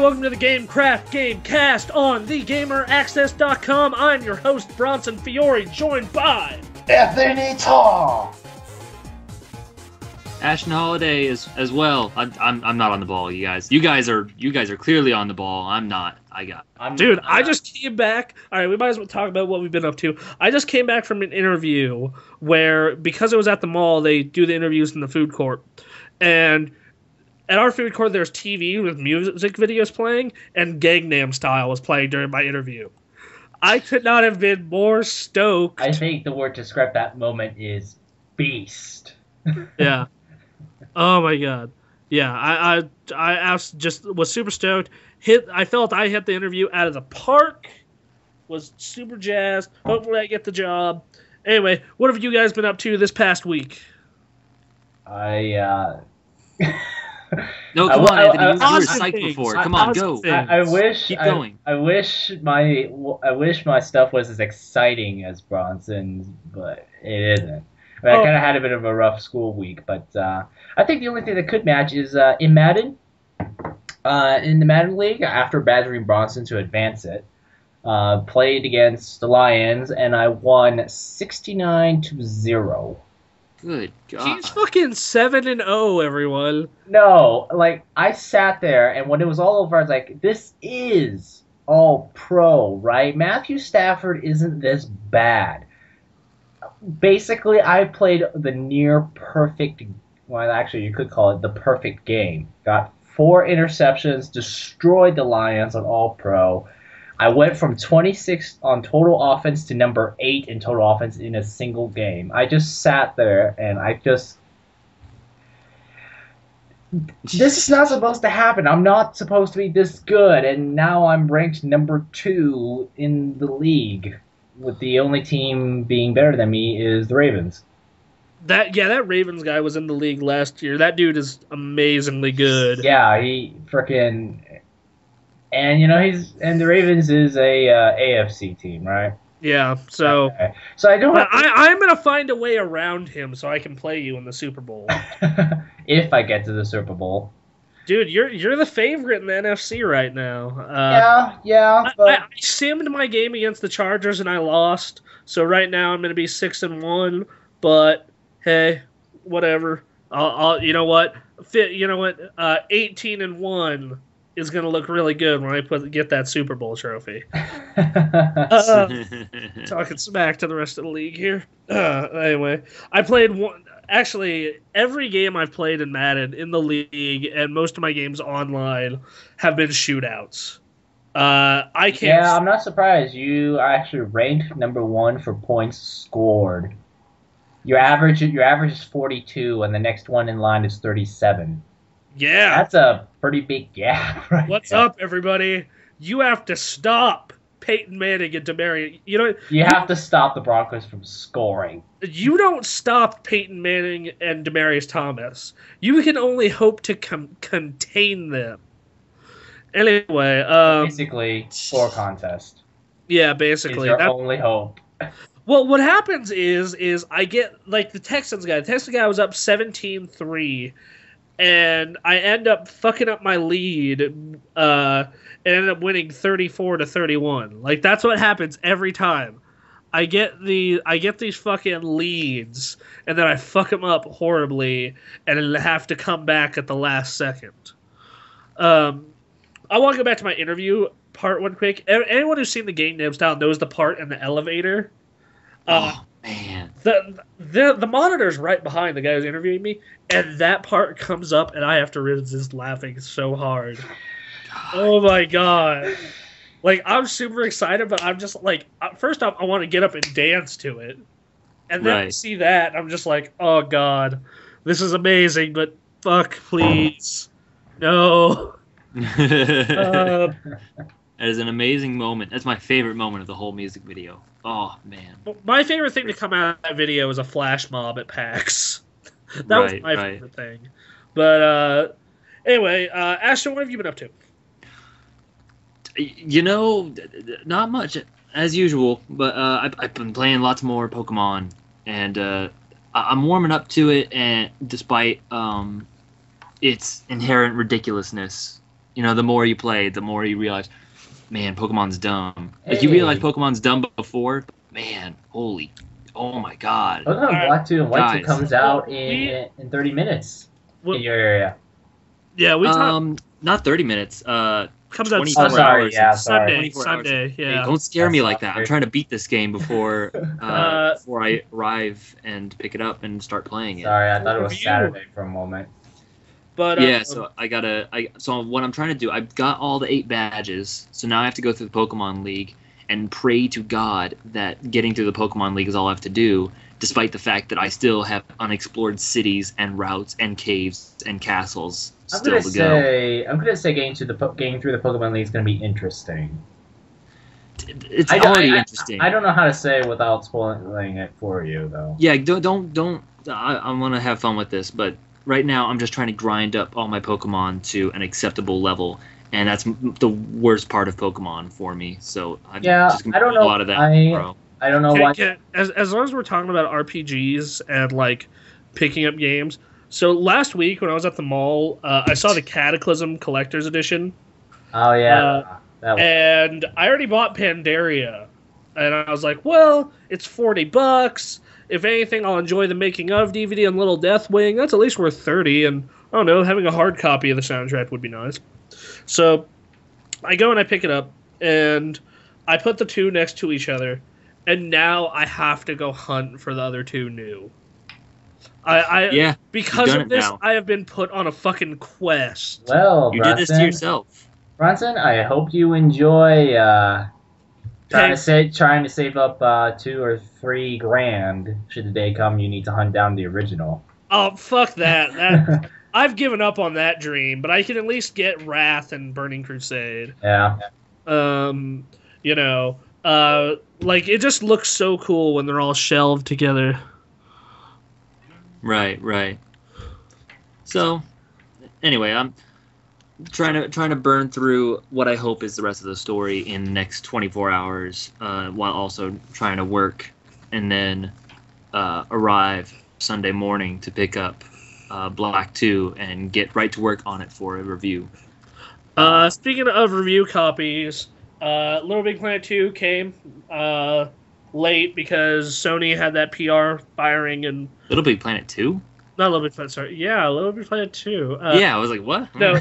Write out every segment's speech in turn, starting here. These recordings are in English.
welcome to the GameKraft GameKast on thegameraccess.com. I'm your host, Bronson Fiore, joined by... Anthony Tall! Ashton Holiday as well. I'm not on the ball, you guys. You guys are clearly on the ball. I'm not. I just came back. All right, we might as well talk about what we've been up to. I just came back from an interview where, because it was at the mall, they do the interviews in the food court. And at our food court, there's TV with music videos playing, and Gangnam Style was playing during my interview. I could not have been more stoked. I think the word to describe that moment is beast. Yeah. Oh my god. Yeah, I just was super stoked. I felt I hit the interview out of the park. Was super jazzed. Hopefully I get the job. Anyway, what have you guys been up to this past week? No, come on, Anthony. You were psyched before. Come on, go. I wish. Keep going. I wish my stuff was as exciting as Bronson's, but it isn't. I mean, I kind of had a bit of a rough school week, but I think the only thing that could match is in Madden. In the Madden League, after badgering Bronson to advance it, played against the Lions, and I won 69-0. Good God. He's fucking 7-0, everyone. No, like, I sat there, and when it was all over, I was like, this is all pro, right? Matthew Stafford isn't this bad. Basically, I played the near perfect, well, actually, you could call it the perfect game. Got 4 interceptions, destroyed the Lions on all pro. I went from 26 on total offense to number 8 in total offense in a single game. I just sat there and this is not supposed to happen. I'm not supposed to be this good, and now I'm ranked number 2 in the league, with the only team being better than me is the Ravens. That Ravens guy was in the league last year. That dude is amazingly good. Yeah, he frickin'... And, you know, the Ravens is a AFC team, right? Yeah, so... Okay. So I don't... But I'm going to find a way around him so I can play you in the Super Bowl. If I get to the Super Bowl. Dude, you're the favorite in the NFC right now. But... I simmed my game against the Chargers and I lost. So right now I'm going to be 6-1. But, hey, whatever. You know what? 18-1... is going to look really good when I get that Super Bowl trophy. Talking smack to the rest of the league here. Anyway, I played actually, every game I've played in Madden in the league, and most of my games online, have been shootouts. I'm not surprised. You are actually ranked number 1 for points scored. Your average is 42, and the next one in line is 37. Yeah. That's a pretty big gap right What's there. up, everybody? You have to stop Peyton Manning and Demarius. You have to stop the Broncos from scoring. You don't stop Peyton Manning and Demarius Thomas. You can only hope to contain them. Anyway, basically, for contest. Yeah, basically. Is your only hope. Well, what happens is I get, like, the Texans guy. The Texans guy was up 17-3. And I end up fucking up my lead, and end up winning 34-31. Like, that's what happens every time. I get these fucking leads, and then I fuck them up horribly, and then have to come back at the last second. I want to go back to my interview part one quick. Anyone who's seen the Gangnam Style knows the part in the elevator. Man. The monitor's right behind the guy who's interviewing me, and that part comes up, and I have to resist laughing so hard. God. Oh my god. Like, I'm super excited, but I'm just like, first off, I want to get up and dance to it. And then I see that, and I'm just like, oh god, this is amazing, but fuck, please. No. That is an amazing moment. That's my favorite moment of the whole music video. Oh, man. My favorite thing to come out of that video was a flash mob at PAX. That was my favorite thing. But, anyway, Ashton, what have you been up to? You know, not much, as usual. But I've been playing lots more Pokemon. And I'm warming up to it, and despite its inherent ridiculousness. the more you play, the more you realize, man, Pokemon's dumb. Like, you realize Pokemon's dumb before, but man, oh my god. Pokemon Black 2 and White 2 Guys. comes out in 30 minutes in your area. Yeah, we talked. Not 30 minutes. Comes out 24 sorry, hours. yeah, Sunday. 24 Sunday, hours. yeah. Hey, don't scare me That's like that. fair. I'm trying to beat this game before I arrive and pick it up and start playing it. Sorry, I thought it was Review. Saturday for a moment. But Yeah, so so what I'm trying to do, I've got all the 8 badges, so now I have to go through the Pokemon League and pray to God that getting through the Pokemon League is all I have to do, despite the fact that I still have unexplored cities and routes and caves and castles I'm still gonna to go. say getting through the Pokemon League is gonna be interesting. It's already interesting. I don't know how to say it without spoiling it for you, though. Yeah, don't. I want to have fun with this, but right now I'm just trying to grind up all my Pokemon to an acceptable level, and that's the worst part of Pokemon for me. So I'm just gonna I don't do a know. lot of that, bro. I don't know why. as long as we're talking about RPGs and like picking up games. So last week when I was at the mall, I saw the Cataclysm Collector's Edition. Oh yeah. And I already bought Panderia, and I was like, well, it's $40. If anything, I'll enjoy the making of DVD and Little Deathwing. That's at least worth $30, and I don't know, having a hard copy of the soundtrack would be nice. So I go and I pick it up, and I put the two next to each other, and now I have to go hunt for the other two new. Because of this, now. I have been put on a fucking quest. Well, You did this to yourself. Bronson, I hope you enjoy trying to save up $2 or $3 grand. Should the day come, you need to hunt down the original. Oh, fuck that. I've given up on that dream, but I can at least get Wrath and Burning Crusade. Yeah. Like, it just looks so cool when they're all shelved together. Right. So, anyway, I'm trying to burn through what I hope is the rest of the story in the next 24 hours, while also trying to work, and then arrive Sunday morning to pick up Black 2 and get right to work on it for a review. Speaking of review copies, Little Big Planet 2 came late because Sony had that PR firing and... Little Big Planet 2? Not Little Big Planet, sorry. Yeah, Little Big Planet 2. Yeah, I was like, what? No,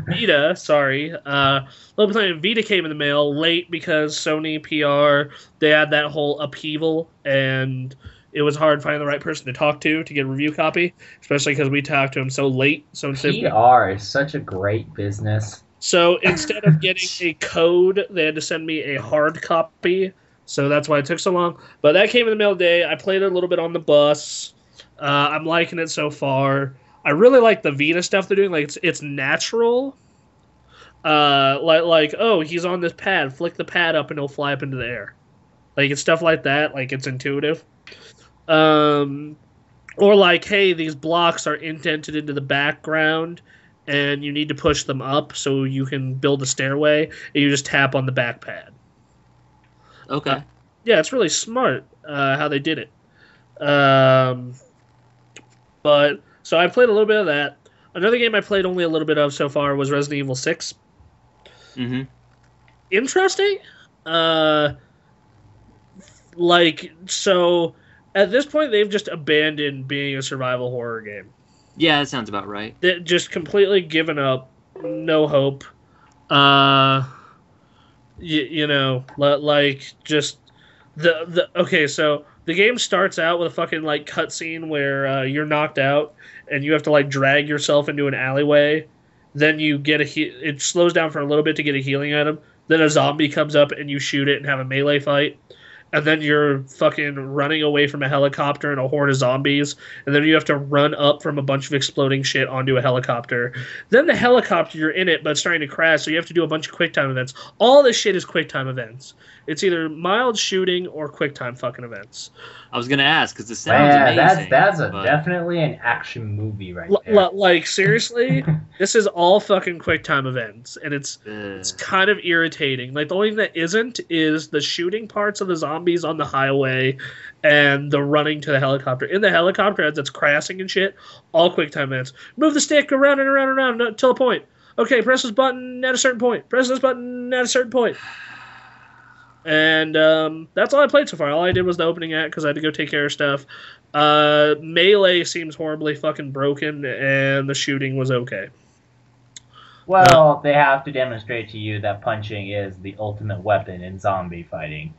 Vita, sorry. Little Big Planet Vita came in the mail late because Sony PR, they had that whole upheaval, and it was hard finding the right person to talk to get a review copy, especially because we talked to him so late. So PR is such a great business. So instead of getting a code, they had to send me a hard copy. So that's why it took so long. But that came in the mail today. I played it a little bit on the bus. I'm liking it so far. I really like the Vita stuff they're doing. Like it's natural. Like oh, he's on this pad. Flick the pad up and he'll fly up into the air. Like it's stuff like that. Like it's intuitive. Or like, hey, these blocks are indented into the background, and you need to push them up so you can build a stairway. And you just tap on the back pad. Okay. Yeah, it's really smart how they did it. But so I played a little bit of that. Another game I played only a little bit of so far was Resident Evil 6. Mm-hmm. Interesting. So at this point they've just abandoned being a survival horror game. Yeah, that sounds about right. They just completely given up, no hope. Okay, so the game starts out with a fucking like cutscene where you're knocked out and you have to like drag yourself into an alleyway. Then you get it slows down for a little bit to get a healing item. Then a zombie comes up and you shoot it and have a melee fight. And then you're fucking running away from a helicopter and a horde of zombies. And then you have to run up from a bunch of exploding shit onto a helicopter. Then the helicopter, you're in it, but it's starting to crash, so you have to do a bunch of QuickTime events. All this shit is QuickTime events. It's either mild shooting or QuickTime fucking events. I was going to ask, because it sounds amazing. That's definitely an action movie right there. Like, seriously? This is all fucking QuickTime events, and it's kind of irritating. Like, the only thing that isn't is the shooting parts of the zombies on the highway and the running to the helicopter. In the helicopter, as it's crashing and shit, all QuickTime events. Move the stick around and around and around until a point. okay, press this button at a certain point. Press this button at a certain point. And that's all I played so far. All I did was the opening act because I had to go take care of stuff. Melee seems horribly fucking broken, and the shooting was okay. Well, they have to demonstrate to you that punching is the ultimate weapon in zombie fighting.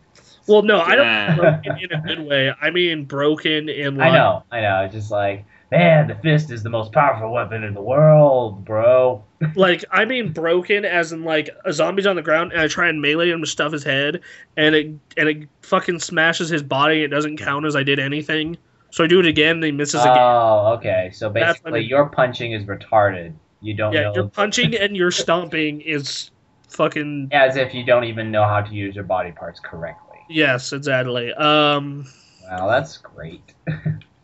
Well, no, I don't mean broken in a good way. I mean broken in like... I know. It's just like, man, the fist is the most powerful weapon in the world, bro. Like, I mean broken as in, like, a zombie's on the ground, and I try and melee him to stuff his head, and it fucking smashes his body, and it doesn't count as I did anything. So I do it again, and he misses again. Oh, okay. So basically, your punching is retarded. You don't know... your punching and your stomping is fucking... As if you don't even know how to use your body parts correctly. Yes, exactly. Wow, that's great.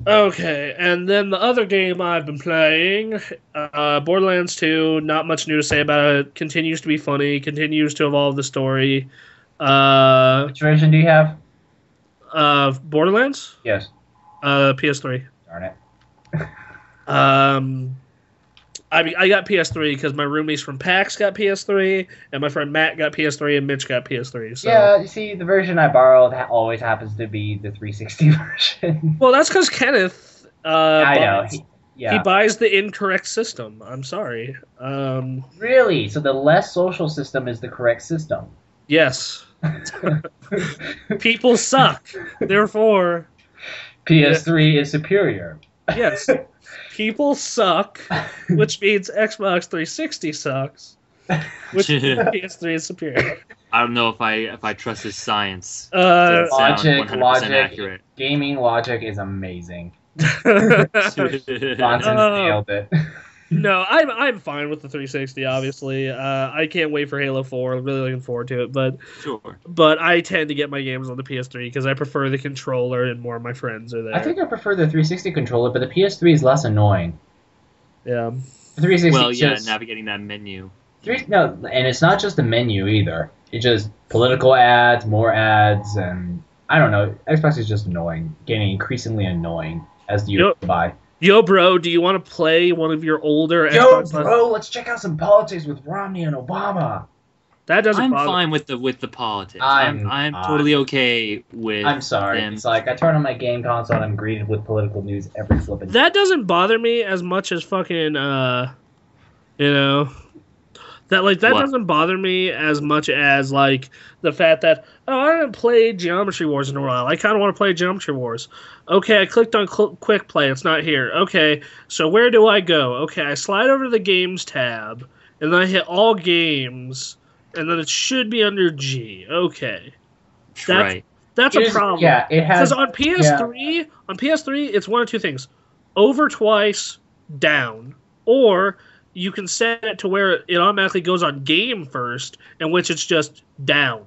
Okay, and then the other game I've been playing, Borderlands 2, not much new to say about it. Continues to be funny, continues to evolve the story. Which version do you have? Borderlands? Yes. PS3. Darn it. I got PS3 because my roommates from PAX got PS3, and my friend Matt got PS3, and Mitch got PS3. So. Yeah, you see, the version I borrowed always happens to be the 360 version. Well, that's because Kenneth. I know. He buys the incorrect system. I'm sorry. Really? So the less social system is the correct system? Yes. People suck. Therefore, PS3 is superior. Yes. People suck, which means Xbox 360 sucks, which means PS3 is superior. I don't know if I trust his science. Logic, accurate. Gaming logic is amazing. Nonsense nailed it. No, I'm fine with the 360. Obviously, I can't wait for Halo 4. I'm really looking forward to it. But sure. But I tend to get my games on the PS3 because I prefer the controller and more of my friends are there. I think I prefer the 360 controller, but the PS3 is less annoying. Yeah. The 360. Well, yeah, navigating that menu. No, and it's not just the menu either. It's just political ads, more ads, and I don't know. Xbox is just annoying, getting increasingly annoying as the years go by. Yo, bro, do you want to play one of your older Xbox? Yo, bro, let's check out some politics with Romney and Obama. That doesn't I'm bother fine with the politics. I'm totally okay with I'm sorry. them. It's like I turn on my game console and I'm greeted with political news every flipping. That doesn't bother me as much as fucking that doesn't bother me as much as like the fact that I haven't played Geometry Wars in a while. I kind of want to play Geometry Wars. Okay, I clicked on Quick Play. It's not here. Okay, so where do I go? Okay, I slide over to the Games tab, and then I hit All Games, and then it should be under G. Okay, that's a problem. Yeah, it has. Because on PS3, it's one of two things: over twice, down, or you can set it to where it automatically goes on game first, in which it's just down.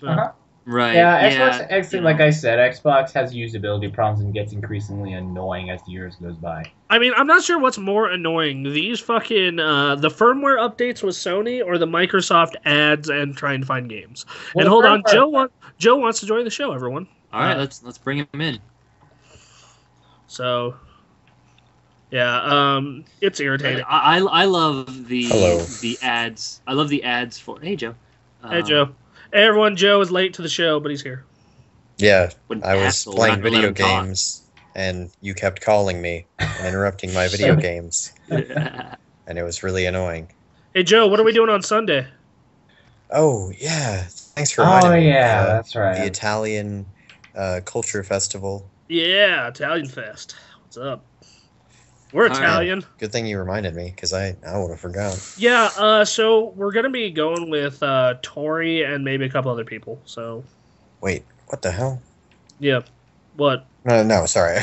Uh-huh. Right. Yeah, Xbox, like I said, Xbox has usability problems and gets increasingly annoying as the years goes by. I mean, I'm not sure what's more annoying, these fucking, the firmware updates with Sony or the Microsoft ads and trying to find games. Well, and hold on, Joe wants to join the show, everyone. All right, let's bring him in. So... yeah, it's irritating. I love the ads. I love the ads for. Hey, Joe. Hey, Joe. Hey, everyone. Joe is late to the show, but he's here. Yeah, I was playing video games, and you kept calling me and interrupting my video games, and it was really annoying. Hey, Joe, what are we doing on Sunday? Oh yeah, thanks for reminding me. Oh yeah, that's right. The Italian Culture Festival. Yeah, Italian Fest. What's up? We're Italian. Good thing you reminded me, because I would have forgotten. Yeah, so we're going to be going with Tori and maybe a couple other people, so... Wait, what the hell? Yeah, what? No, sorry,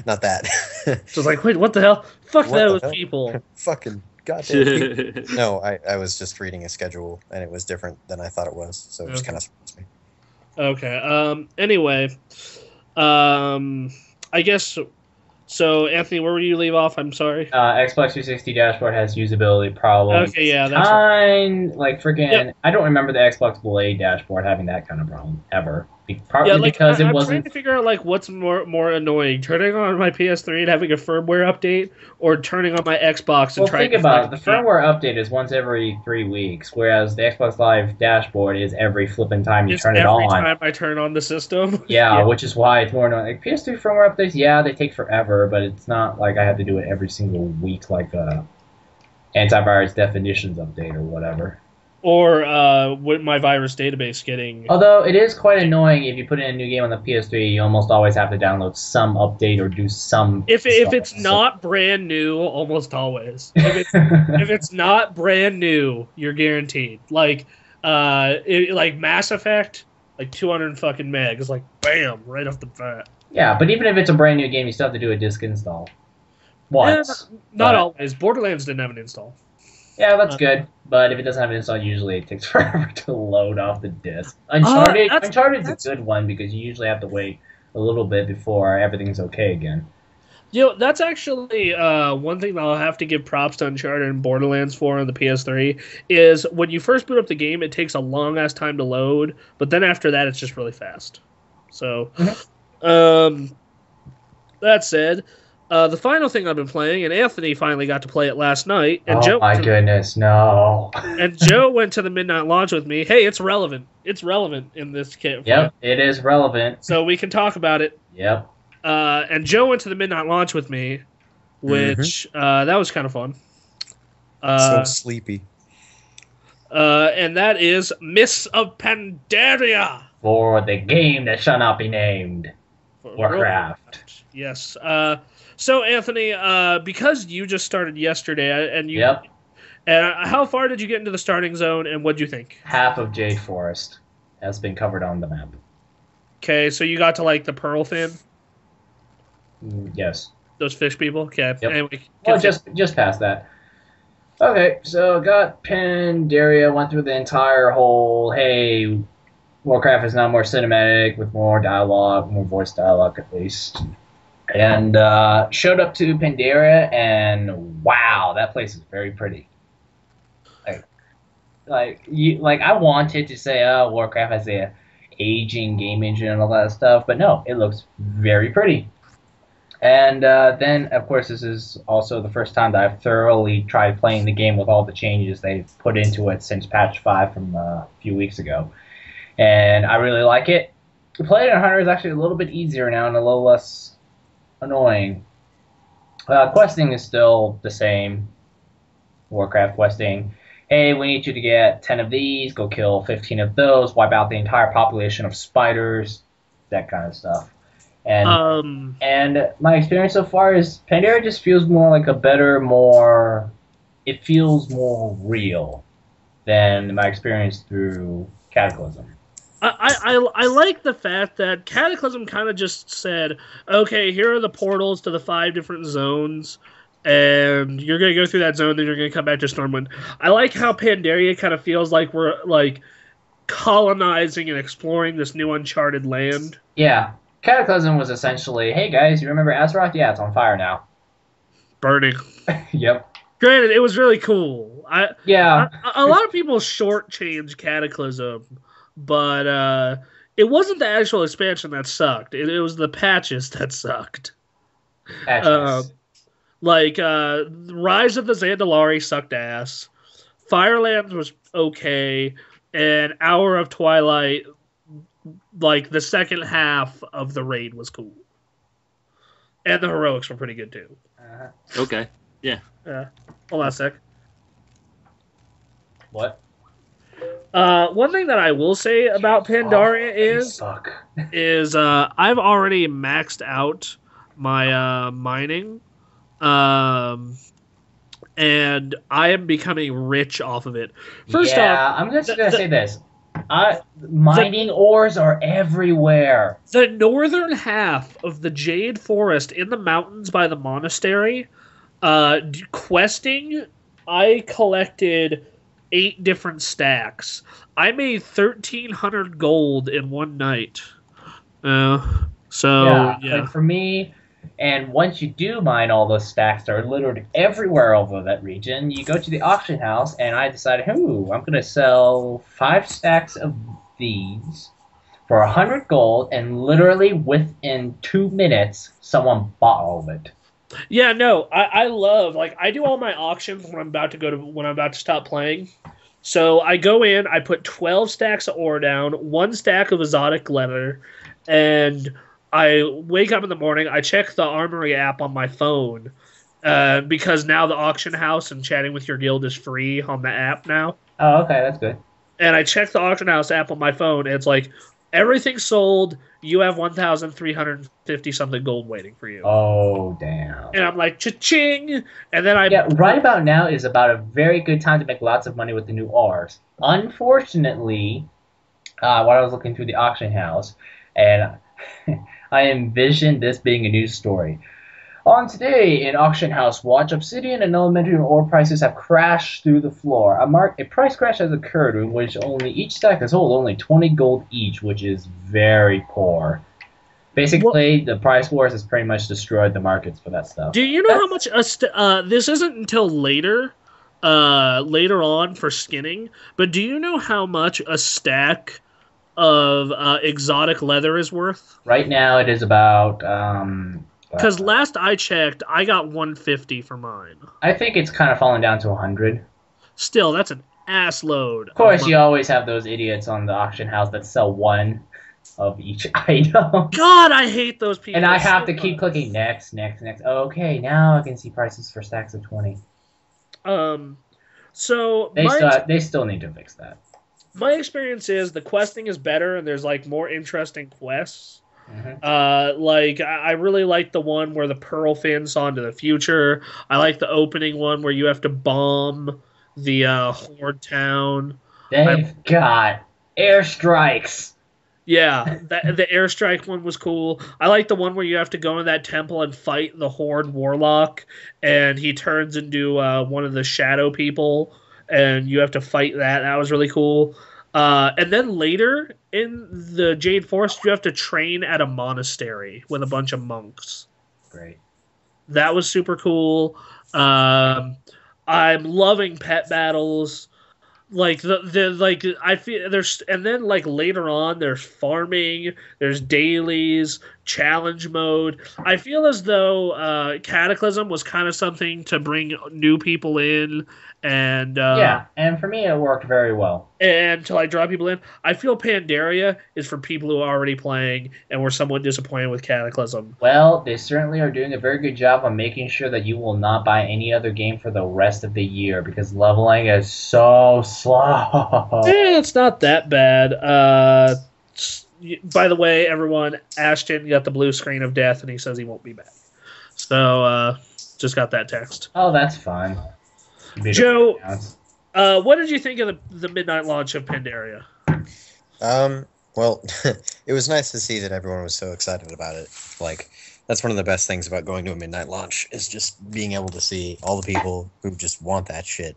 not that. So it's like, wait, what the hell? Fuck those people. Fucking goddamn. No, I was just reading a schedule, and it was different than I thought it was, so it just kind of surprised me. Okay, anyway, I guess... So, Anthony, where would you leave off? I'm sorry. Xbox 360 dashboard has usability problems. Okay, yeah, that's like freaking. Yep. I don't remember the Xbox Blade dashboard having that kind of problem ever. Partly because it I'm wasn't. trying to figure out like what's more annoying: turning on my PS3 and having a firmware update, or turning on my Xbox and Well, trying think to about it. The firmware update is once every 3 weeks, whereas the Xbox Live dashboard is every flipping time you turn it on. Every time I turn on the system. Yeah, which is why it's more annoying. Like PS3 firmware updates, yeah, they take forever, but it's not like I have to do it every single week, like a antivirus definitions update or whatever. Or with my virus database getting... Although it is quite annoying if you put in a new game on the PS3, you almost always have to download some update or do some... If it's not brand new, almost always. If it's not brand new, you're guaranteed. Like Mass Effect, like 200 fucking megs, like bam, right off the bat. Yeah, but even if it's a brand new game, you still have to do a disk install. Once. Not always. Borderlands didn't have an install. Yeah, that's good. But if it doesn't have an install, usually it takes forever to load off the disc. Uncharted's a good one because you usually have to wait a little bit before everything's okay again. That's actually one thing that I'll have to give props to Uncharted and Borderlands for on the PS3 is when you first boot up the game, it takes a long-ass time to load, but then after that, it's just really fast. So, that said... the final thing I've been playing, and Anthony finally got to play it last night. And Goodness, no. And Joe went to the midnight launch with me. Hey, it's relevant. It's relevant in this kit. Yep, it is relevant. So we can talk about it. Yep. And Joe went to the midnight launch with me, which that was kind of fun. So sleepy. And that is Mists of Panderia. For the game that shall not be named. Warcraft. Yes. So, Anthony, because you just started yesterday, and how far did you get into the starting zone, and what'd you think? Half of Jade Forest has been covered on the map. Okay, so you got to, like, the Pearl Fin? Yes. Those fish people? Okay. Yep. Anyway, well, just past that. Okay, so got Panderia, went through the entire whole, hey, Warcraft is now more cinematic, with more dialogue, more voice dialogue at least. And showed up to Panderia, and wow, that place is very pretty. Like I wanted to say, oh, Warcraft has a aging game engine and all that stuff, but no, it looks very pretty. And then, of course, this is also the first time that I've thoroughly tried playing the game with all the changes they've put into it since patch 5 from a few weeks ago. And I really like it. Playing on Hunter is actually a little bit easier now and a little less annoying. Questing is still the same. Warcraft questing. Hey, we need you to get 10 of these, go kill 15 of those, wipe out the entire population of spiders, that kind of stuff. And my experience so far is Panderia just feels more like it feels more real than my experience through Cataclysm. I like the fact that Cataclysm kind of just said, okay, here are the portals to the 5 different zones, and you're going to go through that zone, then you're going to come back to Stormwind. I like how Panderia kind of feels like we're like colonizing and exploring this new uncharted land. Yeah. Cataclysm was essentially, hey guys, you remember Azeroth? Yeah, it's on fire now. Burning. Yep. Granted, it was really cool. A lot of people shortchange Cataclysm, but it wasn't the actual expansion that sucked. It was the patches that sucked. Patches. Rise of the Zandalari sucked ass. Firelands was okay, and Hour of Twilight, like the second half of the raid, was cool, and the heroics were pretty good too. Okay. Yeah. Hold on a sec. What? One thing that I will say about Pandaria is I've already maxed out my mining, and I am becoming rich off of it. First off, I'm just gonna say this: mining ores are everywhere. The northern half of the Jade Forest in the mountains by the monastery, questing, I collected 8 different stacks. I made 1,300 gold in one night. Yeah. Like for me, and once you do mine all those stacks that are littered everywhere over that region, you go to the auction house, and I decided, I'm going to sell 5 stacks of these for 100 gold, and literally within 2 minutes, someone bought all of it. Yeah, no, I love, like, I do all my auctions when I'm about to stop playing. So I go in, I put 12 stacks of ore down, 1 stack of exotic leather, and I wake up in the morning, I check the Armory app on my phone, because now the auction house and chatting with your guild is free on the app now. Oh, okay, that's good. And I check the auction house app on my phone, and it's like, everything sold, you have 1,350 something gold waiting for you. Oh, damn. And I'm like, cha-ching! And then Yeah, right about now is about a very good time to make lots of money with the new Rs. Unfortunately, when I was looking through the auction house, and I envisioned this being a news story. On today, in Auction House Watch, obsidian and elementary ore prices have crashed through the floor. A price crash has occurred in which each stack has sold only 20 gold each, which is very poor. Basically, the price wars has pretty much destroyed the markets for that stuff. Do you know how much this isn't until later on for skinning, but do you know how much a stack of exotic leather is worth? Right now, it is about because last I checked, I got 150 for mine. I think it's kind of fallen down to 100. Still, that's an ass load. Of course, you always have those idiots on the auction house that sell one of each item. God, I hate those people. And I have to keep clicking next. Okay, now I can see prices for stacks of 20. So they still need to fix that. My experience is the questing is better, and there's like more interesting quests. Mm-hmm. Like I really like the one where the pearl fins onto the future. I like the opening one where you have to bomb the horde town. They've got airstrikes. Yeah, the airstrike one was cool. I like the one where you have to go in that temple and fight the horde warlock, and he turns into one of the shadow people, and you have to fight that. That was really cool. And then later in the Jade Forest, you have to train at a monastery with a bunch of monks. Great. That was super cool. I'm loving pet battles. Like I feel there's, and then like later on there's farming, there's dailies, challenge mode. I feel as though Cataclysm was kind of something to bring new people in, and yeah, and for me it worked very well. And to like draw people in, I feel Panderia is for people who are already playing and were somewhat disappointed with Cataclysm. Well, they certainly are doing a very good job on making sure that you will not buy any other game for the rest of the year because leveling is so slow. It's not that bad. By the way, everyone, Ashton got the blue screen of death and he says he won't be back. So just got that text. Oh, that's fun. Joe, what did you think of the midnight launch of Panderia? Well, it was nice to see that everyone was so excited about it. Like, that's one of the best things about going to a midnight launch is just being able to see all the people who just want that shit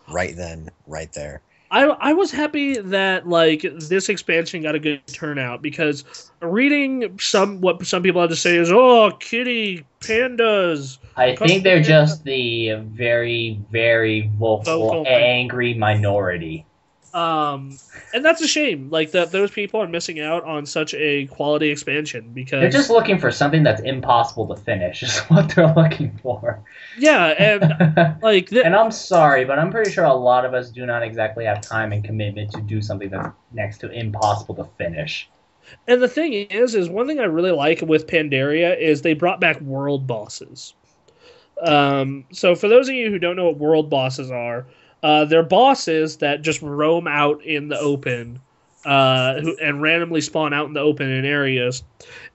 right then, right there. I was happy that like this expansion got a good turnout because reading what some people had to say is, oh, kitty pandas. I think they're just the very, very vocal angry minority. And that's a shame. Like that, those people are missing out on such a quality expansion because they're just looking for something that's impossible to finish. Is what they're looking for. Yeah, and like, and I'm sorry, but I'm pretty sure a lot of us do not exactly have time and commitment to do something that's next to impossible to finish. And the thing is one thing I really like with Panderia is they brought back world bosses. So for those of you who don't know what world bosses are. They're bosses that just roam out in the open and randomly spawn out in the open in areas,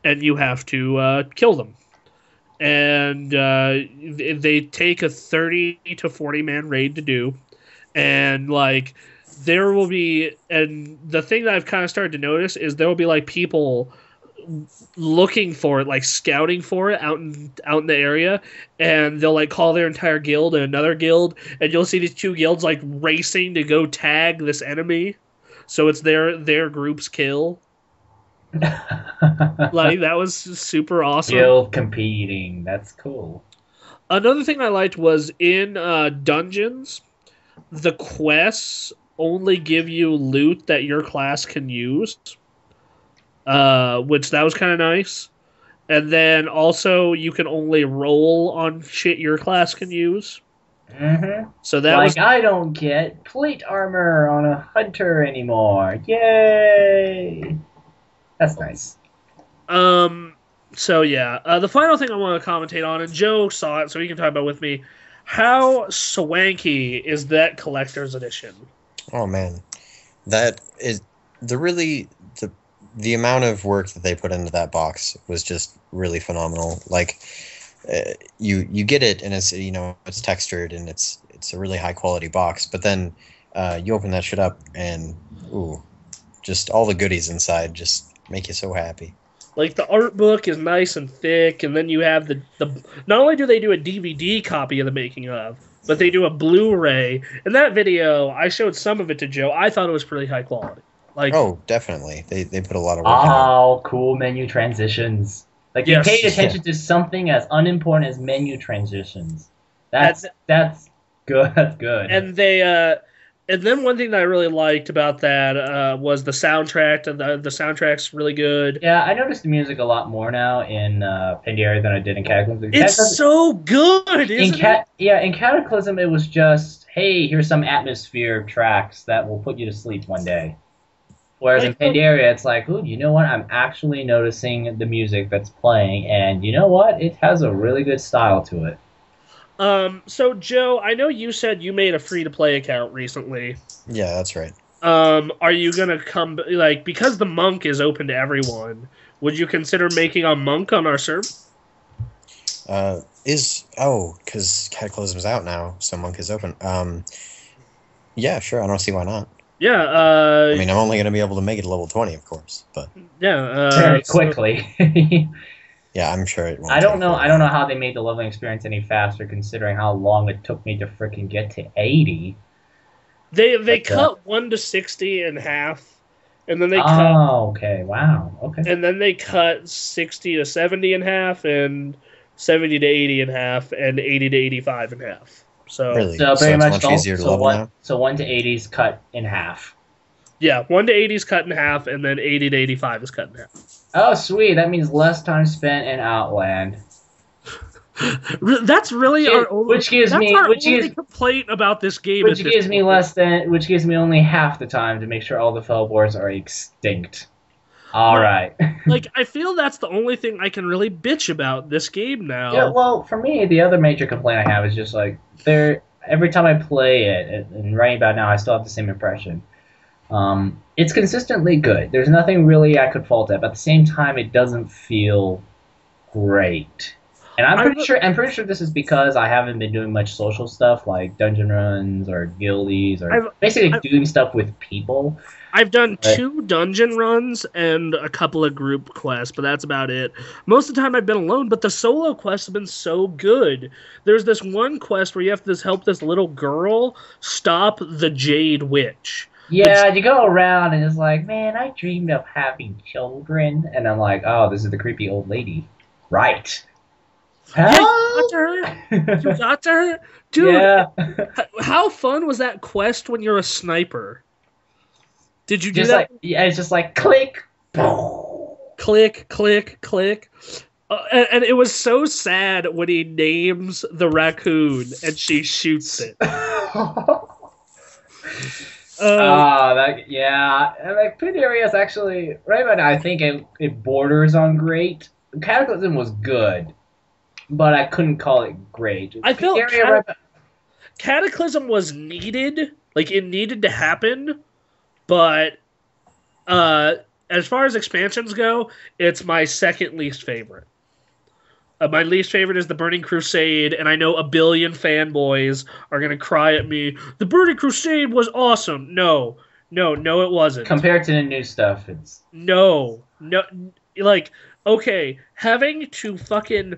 and you have to kill them. And they take a 30 to 40 man raid to do, and like there will be, and the thing that I've kind of started to notice is there will be like people looking for it, like scouting for it out in the area, and they'll like call their entire guild and another guild, and you'll see these two guilds like racing to go tag this enemy, so it's their group's kill. Like that was super awesome. Guild competing, that's cool. Another thing I liked was in dungeons, the quests only give you loot that your class can use. which that was kind of nice. And then also you can only roll on shit your class can use. Mm-hmm. So that like, was I don't get plate armor on a hunter anymore. Yay! That's nice. So yeah, the final thing I want to commentate on, and Joe saw it, so he can talk about it with me. How swanky is that collector's edition? Oh man, that is the amount of work that they put into that box was just really phenomenal. Like, you get it, and it's it's textured, and it's a really high quality box. But then you open that shit up, and ooh, just all the goodies inside just make you so happy. Like, the art book is nice and thick, and then you have the not only do they do a DVD copy of the making of, but they do a Blu-ray. In that video, I showed some of it to Joe. I thought it was pretty high quality. Like, oh, definitely, they put a lot of work Oh, cool menu transitions. Like, Yes. you paid attention to something as unimportant as menu transitions. That's good. That's good. and they and then one thing that I really liked about that was the soundtrack. And the soundtrack's really good. Yeah, I noticed the music a lot more now in Panderia than I did in Cataclysm. It's so good, isn't it? Yeah, in Cataclysm it was just, hey, here's some atmosphere tracks that will put you to sleep one day. Whereas in Panderia, it's like, ooh, you know what? I'm actually noticing the music that's playing, and you know what? It has a really good style to it. So Joe, I know you said you made a free-to-play account recently. Yeah, that's right. Are you gonna come, like, because the monk is open to everyone? Would you consider making a monk on our server? Because Cataclysm's out now, so Monk is open. Yeah, sure. I don't see why not. Yeah. I mean, I'm only going to be able to make it level 20, of course, but yeah. Very quickly. yeah, I'm sure it won't. I don't know how they made the leveling experience any faster, considering how long it took me to freaking get to 80. They cut 1 to 60 in half, and then they okay, wow, okay. and then they cut 60 to 70 in half, and 70 to 80 in half, and 80 to 85 in half. So really, so very it's much easier to level now. So 1 to 80 is cut in half. yeah, 1 to 80 is cut in half, and then 80 to 85 is cut in half. Oh, sweet! That means less time spent in Outland. That's really our only, only complaint about this game. Which gives me only half the time to make sure all the Felboars are extinct. All right. Like, I feel that's the only thing I can really bitch about this game now. Yeah, well, for me, the other major complaint I have is just like every time I play it, and right about now, I still have the same impression. It's consistently good. There's nothing really I could fault it, but at the same time, it doesn't feel great. And I'm pretty sure this is because I haven't been doing much social stuff like dungeon runs or guildies or basically doing stuff with people. I've done 2 dungeon runs and a couple of group quests, but that's about it. Most of the time I've been alone, but the solo quests have been so good. There's this one quest where you have to help this little girl stop the Jade Witch. Yeah, you go around and it's like, man, I dreamed of having children. And I'm like, oh, this is the creepy old lady. Right. Yeah, you got to her? You got to her? Dude, yeah. How fun was that quest when you're a sniper? Did you do just that? Like, yeah, it's just like, click. Click, click, click. And it was so sad when he names the raccoon and she shoots it. Yeah. And like Panderia is actually right about now. I think it borders on great. Cataclysm was good, but I couldn't call it great. I felt Cataclysm was needed, like it needed to happen, but as far as expansions go, it's my second least favorite. My least favorite is the Burning Crusade, and I know a billion fanboys are going to cry at me. The Burning Crusade was awesome. No, it wasn't. Compared to the new stuff, it's... No. Like, okay, having to fucking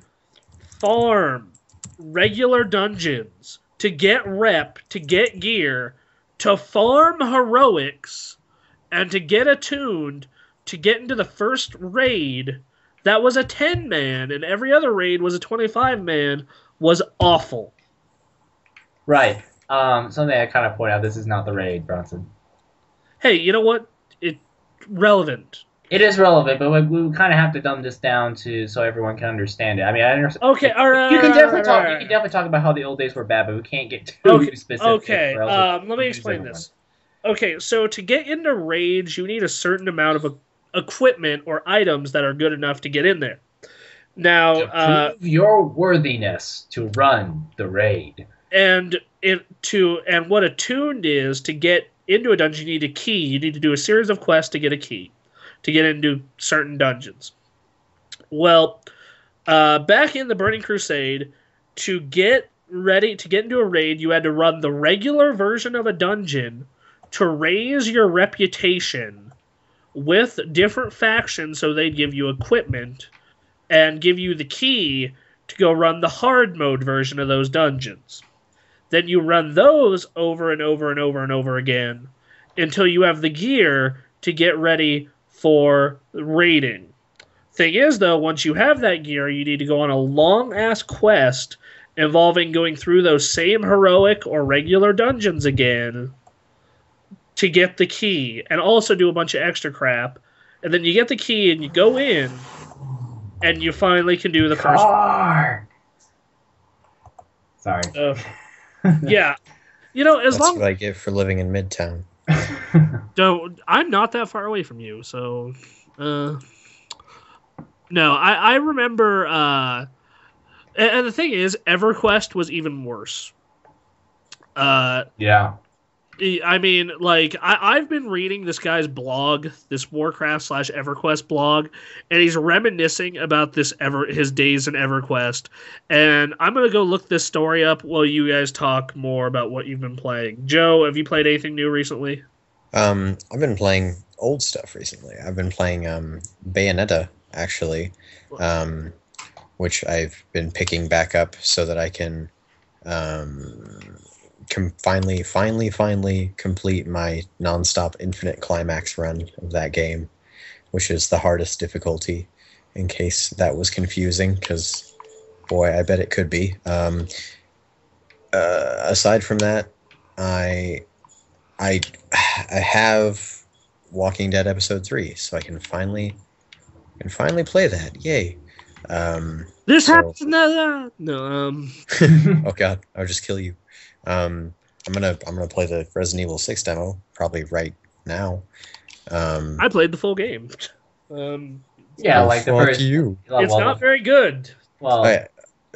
farm regular dungeons to get rep, to get gear, to farm heroics, and to get attuned, to get into the first raid... that was a 10-man, and every other raid was a 25-man, was awful. Right. Something I kind of point out, this is not the raid, Bronson. Hey, you know what? It's relevant. It is relevant, but we kind of have to dumb this down so everyone can understand it. I mean, I understand. Okay, all right. You can definitely talk. all You right. can definitely talk about how the old days were bad, but we can't get too specific. Okay. or else Let me explain this. Okay, so to get into Rage, you need a certain amount of equipment or items that are good enough to get in there. Now, to prove your worthiness to run the raid. And what attuned is to get into a dungeon, you need a key. You need to do a series of quests to get a key to get into certain dungeons. Well, back in the Burning Crusade, to get into a raid, you had to run the regular version of a dungeon to raise your reputation with different factions, so they'd give you equipment and give you the key to go run the hard mode version of those dungeons. Then you run those over and over and over and over again until you have the gear to get ready for raiding. Thing is, though, once you have that gear, you need to go on a long-ass quest involving going through those same heroic or regular dungeons again to get the key, and also do a bunch of extra crap. And then you get the key and you go in, and you finally can do the first. Sorry. Yeah, as That's long. what I get for living in Midtown. I'm not that far away from you, so. No, I remember. And the thing is, EverQuest was even worse. Yeah. I mean, like, I've been reading this guy's blog, this Warcraft/EverQuest blog, and he's reminiscing about his days in EverQuest. And I'm going to go look this story up while you guys talk more about what you've been playing. Joe, have you played anything new recently? I've been playing old stuff recently. I've been playing Bayonetta, actually, which I've been picking back up so that I can finally complete my nonstop infinite climax run of that game, which is the hardest difficulty, in case that was confusing, because boy, I bet it could be. Aside from that, I have Walking Dead episode 3, so I can finally play that. Yay. Happens no. Oh god, I'll just kill you. I'm gonna play the Resident Evil 6 demo probably right now. I played the full game. Yeah, like the first. It's not very good. Well,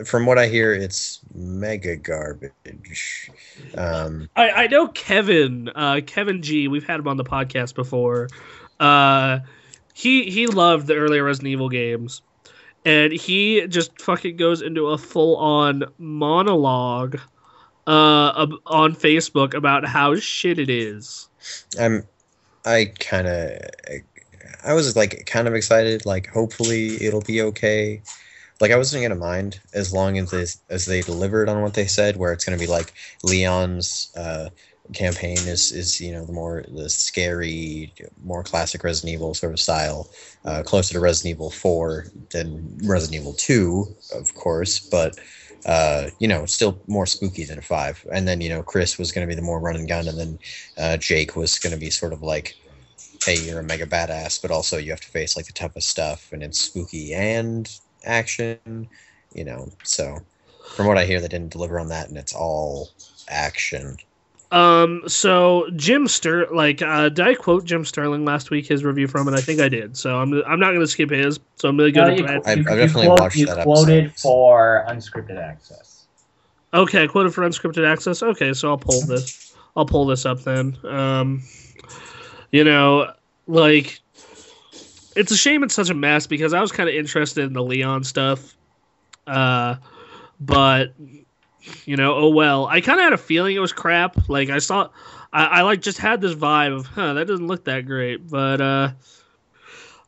from what I hear, it's mega garbage. I know Kevin G. We've had him on the podcast before. He loved the earlier Resident Evil games, and he just fucking goes into a full-on monologue on Facebook about how shit it is. I was like kind of excited, like hopefully it'll be okay. Like I wasn't gonna mind as long as they delivered on what they said, where it's gonna be like Leon's campaign is the scary, more classic Resident Evil sort of style, closer to Resident Evil 4 than Resident Evil 2, of course, but still more spooky than 5. And then, Chris was going to be the more run and gun, and then Jake was going to be sort of like, hey, you're a mega badass, but also you have to face like the toughest stuff, and it's spooky and action, So from what I hear, they didn't deliver on that, and it's all action. So Jim did I quote Jim Sterling last week, his review from it? I think I did. So I'm not going to skip his. So I'm really good at I've definitely watched that episode. You quoted for Unscripted Access. Okay, I quoted for Unscripted Access. Okay, so I'll pull this. I'll pull this up then. It's a shame it's such a mess, because I was kind of interested in the Leon stuff. But oh well. I kind of had a feeling it was crap. Like I just had this vibe of, that doesn't look that great. But I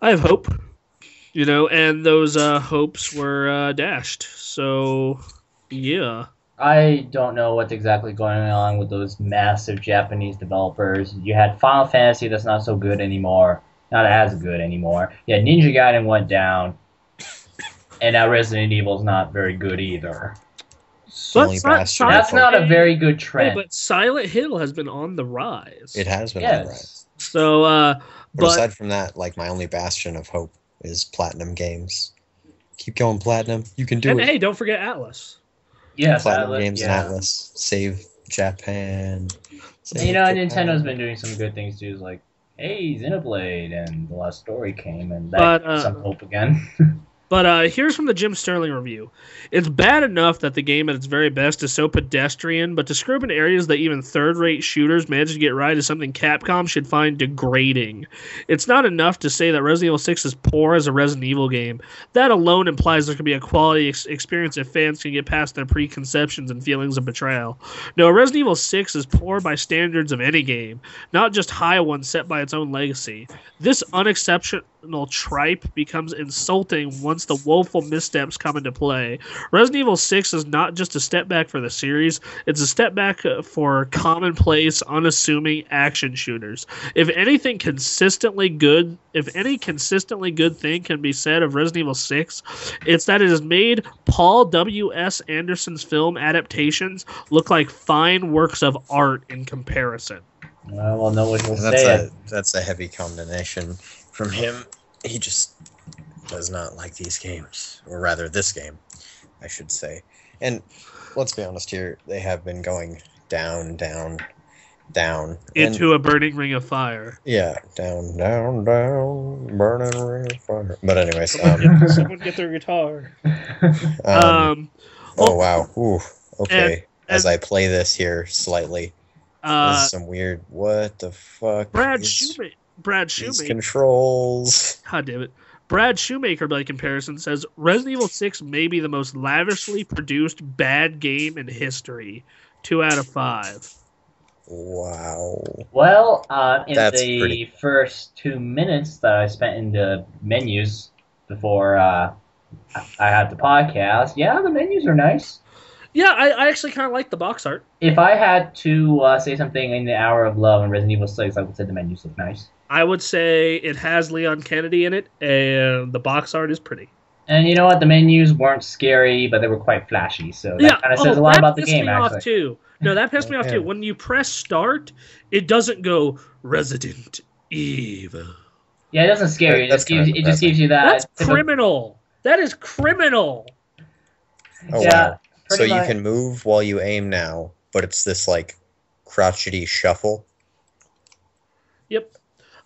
have hope, and those hopes were dashed. So yeah. I don't know what's exactly going on with those massive Japanese developers. You had Final Fantasy that's not so good anymore, not as good anymore. You had Ninja Gaiden went down, and now Resident Evil's not very good either. That's not a very good trend. Hey, but Silent Hill has been on the rise. It has been on the rise. So But aside from that, like, my only bastion of hope is Platinum Games. Keep going, Platinum. You can do and it. hey, don't forget Atlas. Yes, Platinum Atlas, Games and yeah. Atlas. Save Japan. And, you know, Nintendo's been doing some good things too. Like, hey, Xenoblade, and the last story came, and that But, some hope again. But here's from the Jim Sterling review. It's bad enough that the game at its very best is so pedestrian, but to screw up in areas that even third-rate shooters manage to get right is something Capcom should find degrading. It's not enough to say that Resident Evil 6 is poor as a Resident Evil game. That alone implies there could be a quality experience if fans can get past their preconceptions and feelings of betrayal. No, Resident Evil 6 is poor by standards of any game, not just high ones set by its own legacy. This unexceptional tripe becomes insulting once the woeful missteps come into play. Resident Evil 6 is not just a step back for the series, it's a step back for commonplace, unassuming action shooters. If any consistently good thing can be said of Resident Evil 6, it's that it has made Paul W.S. Anderson's film adaptations look like fine works of art in comparison. Well, no one will say it. That's a heavy condemnation from him. He just does not like these games, or rather this game, I should say. And let's be honest here, they have been going down into a burning ring of fire. Yeah, down, burning ring of fire. But anyways, someone get their guitar. Oh wow, ooh, okay. As I play this here slightly, this is some weird. What the fuck? Brad Shoemaker. Controls. God damn it. Brad Shoemaker, by comparison, says Resident Evil 6 may be the most lavishly produced bad game in history. 2 out of 5. Wow. Well, in the first 2 minutes that I spent in the menus before I had the podcast, yeah, the menus are nice. Yeah, I actually kind of like the box art. If I had to say something in the Hour of Love in Resident Evil 6, I would say the menus look nice. I would say it has Leon Kennedy in it, and the box art is pretty. And you know what? The menus weren't scary, but they were quite flashy, so that kind of says a lot about the game, actually. Off too. No, that pissed me off, too. When you press start, it doesn't go Resident Evil. Yeah, it doesn't scare you. It just gives you that... That's criminal. That is criminal. Oh, yeah. Wow. So you can move while you aim now, but it's this, like, crotchety shuffle. Yep.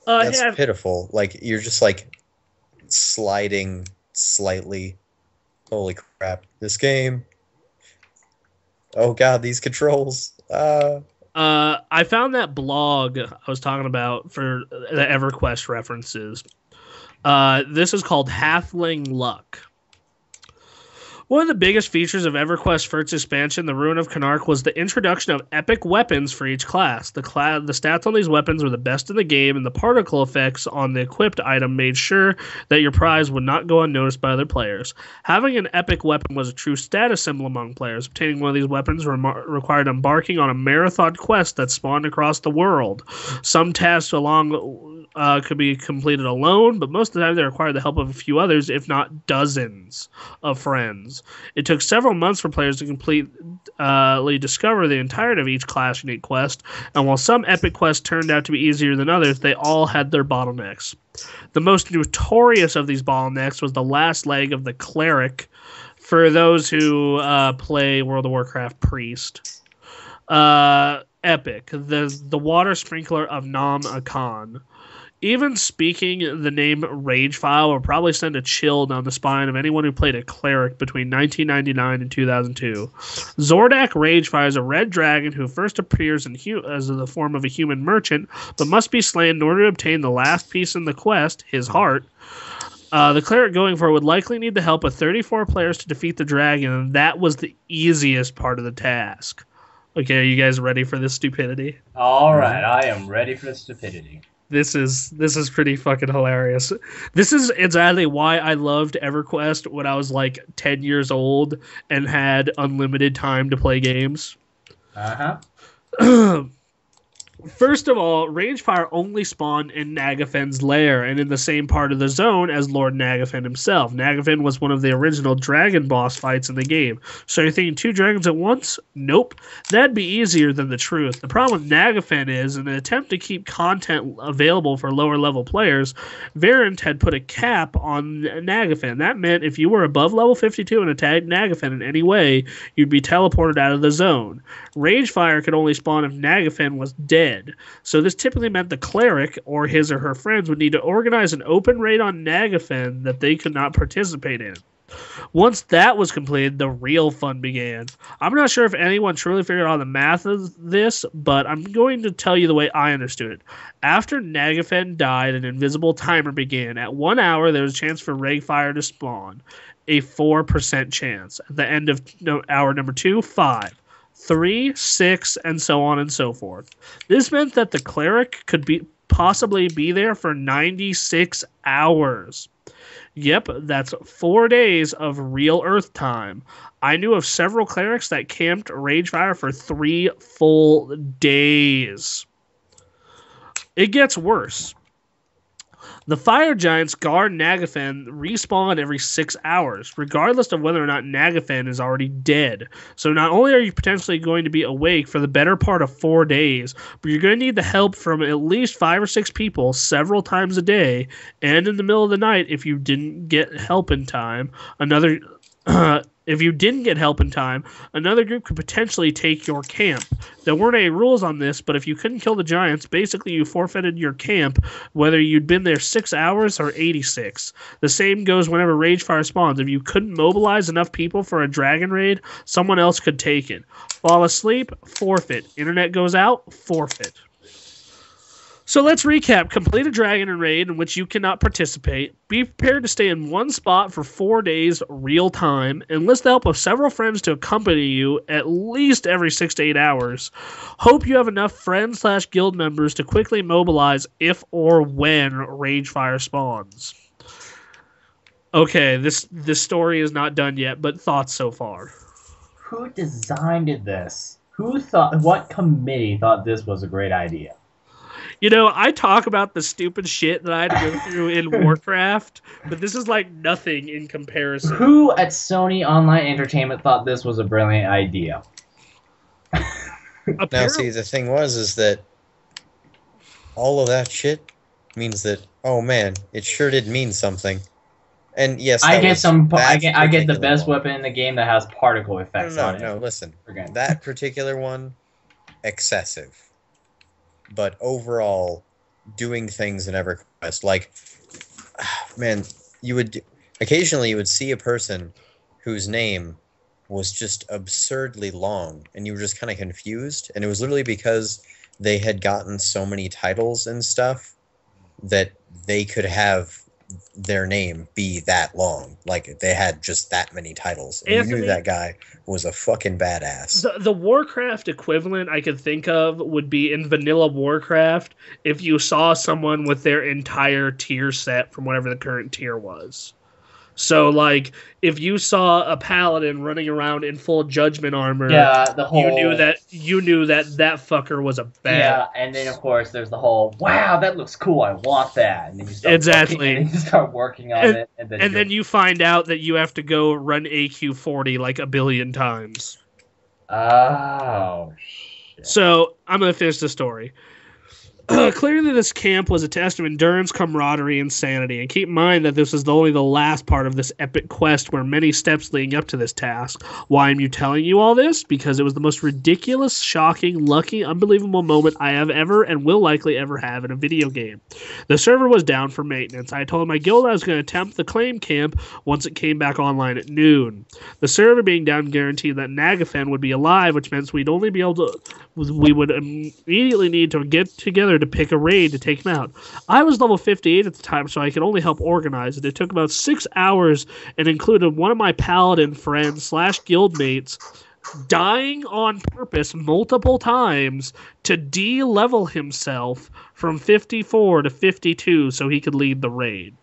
That's pitiful. Like, you're just, like, sliding slightly. Holy crap. This game. Oh, God, these controls. I found that blog I was talking about for the EverQuest references. This is called Halfling Luck. One of the biggest features of EverQuest's first expansion, The Ruin of Canark, was the introduction of epic weapons for each class. The stats on these weapons were the best in the game, and the particle effects on the equipped item made sure that your prize would not go unnoticed by other players. Having an epic weapon was a true status symbol among players. Obtaining one of these weapons required embarking on a marathon quest that spawned across the world. Some tasks could be completed alone, but most of the time they required the help of a few others, if not dozens of friends. It took several months for players to completely discover the entirety of each class unique quest, and while some epic quests turned out to be easier than others, they all had their bottlenecks. The most notorious of these bottlenecks was the last leg of the cleric, for those who play World of Warcraft Priest. Epic, the water sprinkler of Nam Akan. Even speaking the name Ragefile will probably send a chill down the spine of anyone who played a cleric between 1999 and 2002. Zordak Ragefire is a red dragon who first appears as the form of a human merchant, but must be slain in order to obtain the last piece in the quest, his heart. The cleric going for it would likely need the help of 34 players to defeat the dragon, and that was the easiest part of the task. Okay, are you guys ready for this stupidity? All right, I am ready for the stupidity. This is pretty fucking hilarious. This is exactly why I loved EverQuest when I was like 10 years old and had unlimited time to play games. Uh-huh. First of all, Rangefire only spawned in Nagafen's lair and in the same part of the zone as Lord Nagafen himself. Nagafen was one of the original dragon boss fights in the game. So you're thinking 2 dragons at once? Nope. That'd be easier than the truth. The problem with Nagafen is, in an attempt to keep content available for lower level players, Variant had put a cap on Nagafen. That meant if you were above level 52 and attacked Nagafen in any way, you'd be teleported out of the zone. Rangefire could only spawn if Nagafen was dead. So this typically meant the cleric or his or her friends would need to organize an open raid on Nagafen that they could not participate in. Once that was completed, the real fun began. I'm not sure if anyone truly figured out the math of this, but I'm going to tell you the way I understood it. After Nagafen died, an invisible timer began. At 1 hour, there was a chance for Rangefire to spawn. A 4% chance. At the end of hour number 2, 5. 3, 6, and so on and so forth. This meant that the cleric could possibly be there for 96 hours. Yep, that's 4 days of real Earth time. I knew of several clerics that camped Rangefire for 3 full days. It gets worse. The fire giants guard Nagafen respawn every 6 hours, regardless of whether or not Nagafen is already dead. So not only are you potentially going to be awake for the better part of 4 days, but you're going to need the help from at least 5 or 6 people several times a day, and in the middle of the night if you didn't get help in time. If you didn't get help in time, another group could potentially take your camp. There weren't any rules on this, but if you couldn't kill the giants, basically you forfeited your camp, whether you'd been there 6 hours or 86. The same goes whenever Rangefire spawns. If you couldn't mobilize enough people for a dragon raid, someone else could take it. Fall asleep, forfeit. Internet goes out, forfeit. So let's recap. Complete a dragon raid in which you cannot participate. Be prepared to stay in one spot for 4 days real time. Enlist the help of several friends to accompany you at least every 6 to 8 hours. Hope you have enough friends/guild members to quickly mobilize if or when Rangefire spawns. Okay, this story is not done yet, but thoughts so far. Who designed this? What committee thought this was a great idea? You know, I talk about the stupid shit that I had to go through in Warcraft, but this is like nothing in comparison. Who at Sony Online Entertainment thought this was a brilliant idea? Now, see, the thing is that all of that shit means that, oh man, it sure did mean something. And yes, I get the best weapon in the game that has particle effects on it. No, listen. That particular one, excessive. But overall, doing things in EverQuest, like, man, occasionally you would see a person whose name was just absurdly long, and you were just kind of confused, and it was literally because they had gotten so many titles and stuff that they could have their name be that long. Like, they had just that many titles. And Anthony, you knew that guy was a fucking badass. The Warcraft equivalent I could think of would be in vanilla Warcraft if you saw someone with their entire tier set from whatever the current tier was. So, like, if you saw a paladin running around in full judgment armor, you knew that that fucker was a bad. Yeah, and then of course there's the whole, wow, that looks cool, I want that, and then you start working on it, and then you find out that you have to go run AQ40 like a billion times. Oh. Shit. So I'm gonna finish the story. Clearly, this camp was a test of endurance, camaraderie, and sanity. And keep in mind that this is only the last part of this epic quest where many steps leading up to this task. Why am I telling you all this? Because it was the most ridiculous, shocking, lucky, unbelievable moment I have ever and will likely ever have in a video game. The server was down for maintenance. I told my guild I was going to attempt the claim camp once it came back online at noon. The server being down guaranteed that Nagafen would be alive, which meant we would immediately need to get together to pick a raid to take him out. I was level 58 at the time, so I could only help organize it. It took about 6 hours and included one of my paladin friends / guildmates dying on purpose multiple times to de-level himself from 54 to 52 so he could lead the raid.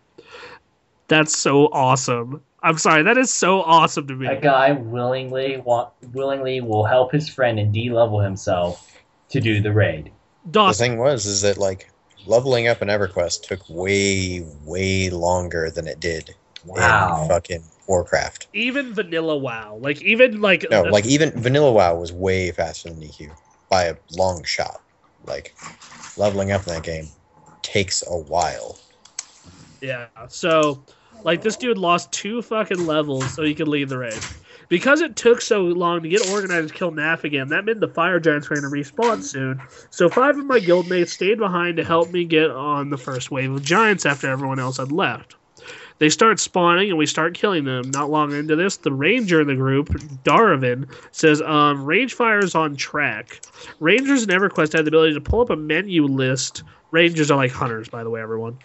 That's so awesome. I'm sorry, that is so awesome to me. A guy willingly will help his friend and de-level himself to do the raid. The Dawson. thing is that like leveling up in EverQuest took way longer than it did Wow. in fucking Warcraft. Even vanilla WoW, like even like No, like even vanilla WoW was way faster than EQ by a long shot. Like leveling up in that game takes a while. Yeah, so like this dude lost 2 fucking levels so he could leave the raid. Because it took so long to get organized to kill Naf again, that meant the fire giants were going to respawn soon. So 5 of my guildmates stayed behind to help me get on the first wave of giants after everyone else had left. They start spawning and we start killing them. Not long into this, the ranger in the group, Darvin, says, range fire's on track. Rangers in EverQuest had the ability to pull up a menu list. Rangers are like hunters, by the way, everyone.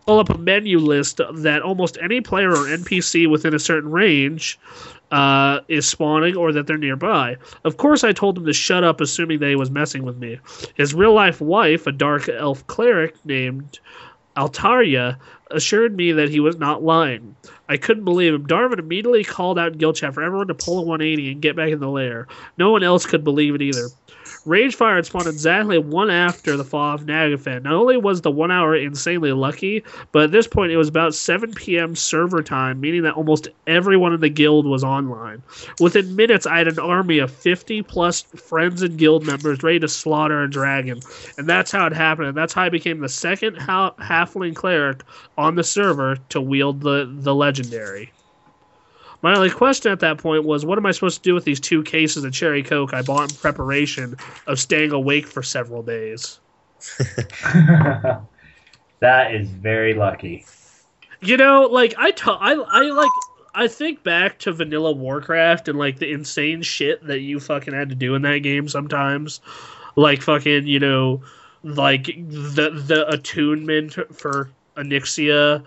Pull up a menu list that almost any player or NPC within a certain range is spawning or that they're nearby. Of course, I told him to shut up, assuming that he was messing with me. His real-life wife, a dark elf cleric named Altaria, assured me that he was not lying. I couldn't believe him. Darwin immediately called out in guild chat for everyone to pull a 180 and get back in the lair. No one else could believe it either. Ragefire had spawned exactly 1 after the fall of Nagafan. Not only was the 1 hour insanely lucky, but at this point it was about 7 p.m. server time, meaning that almost everyone in the guild was online. Within minutes, I had an army of 50-plus friends and guild members ready to slaughter a dragon. And that's how it happened. And that's how I became the second halfling cleric on the server to wield the legendary. My only question at that point was, what am I supposed to do with these 2 cases of cherry coke I bought in preparation of staying awake for several days? That is very lucky. You know, like I think back to vanilla Warcraft and like the insane shit that you fucking had to do in that game sometimes, like fucking, you know, like the attunement for Onyxia,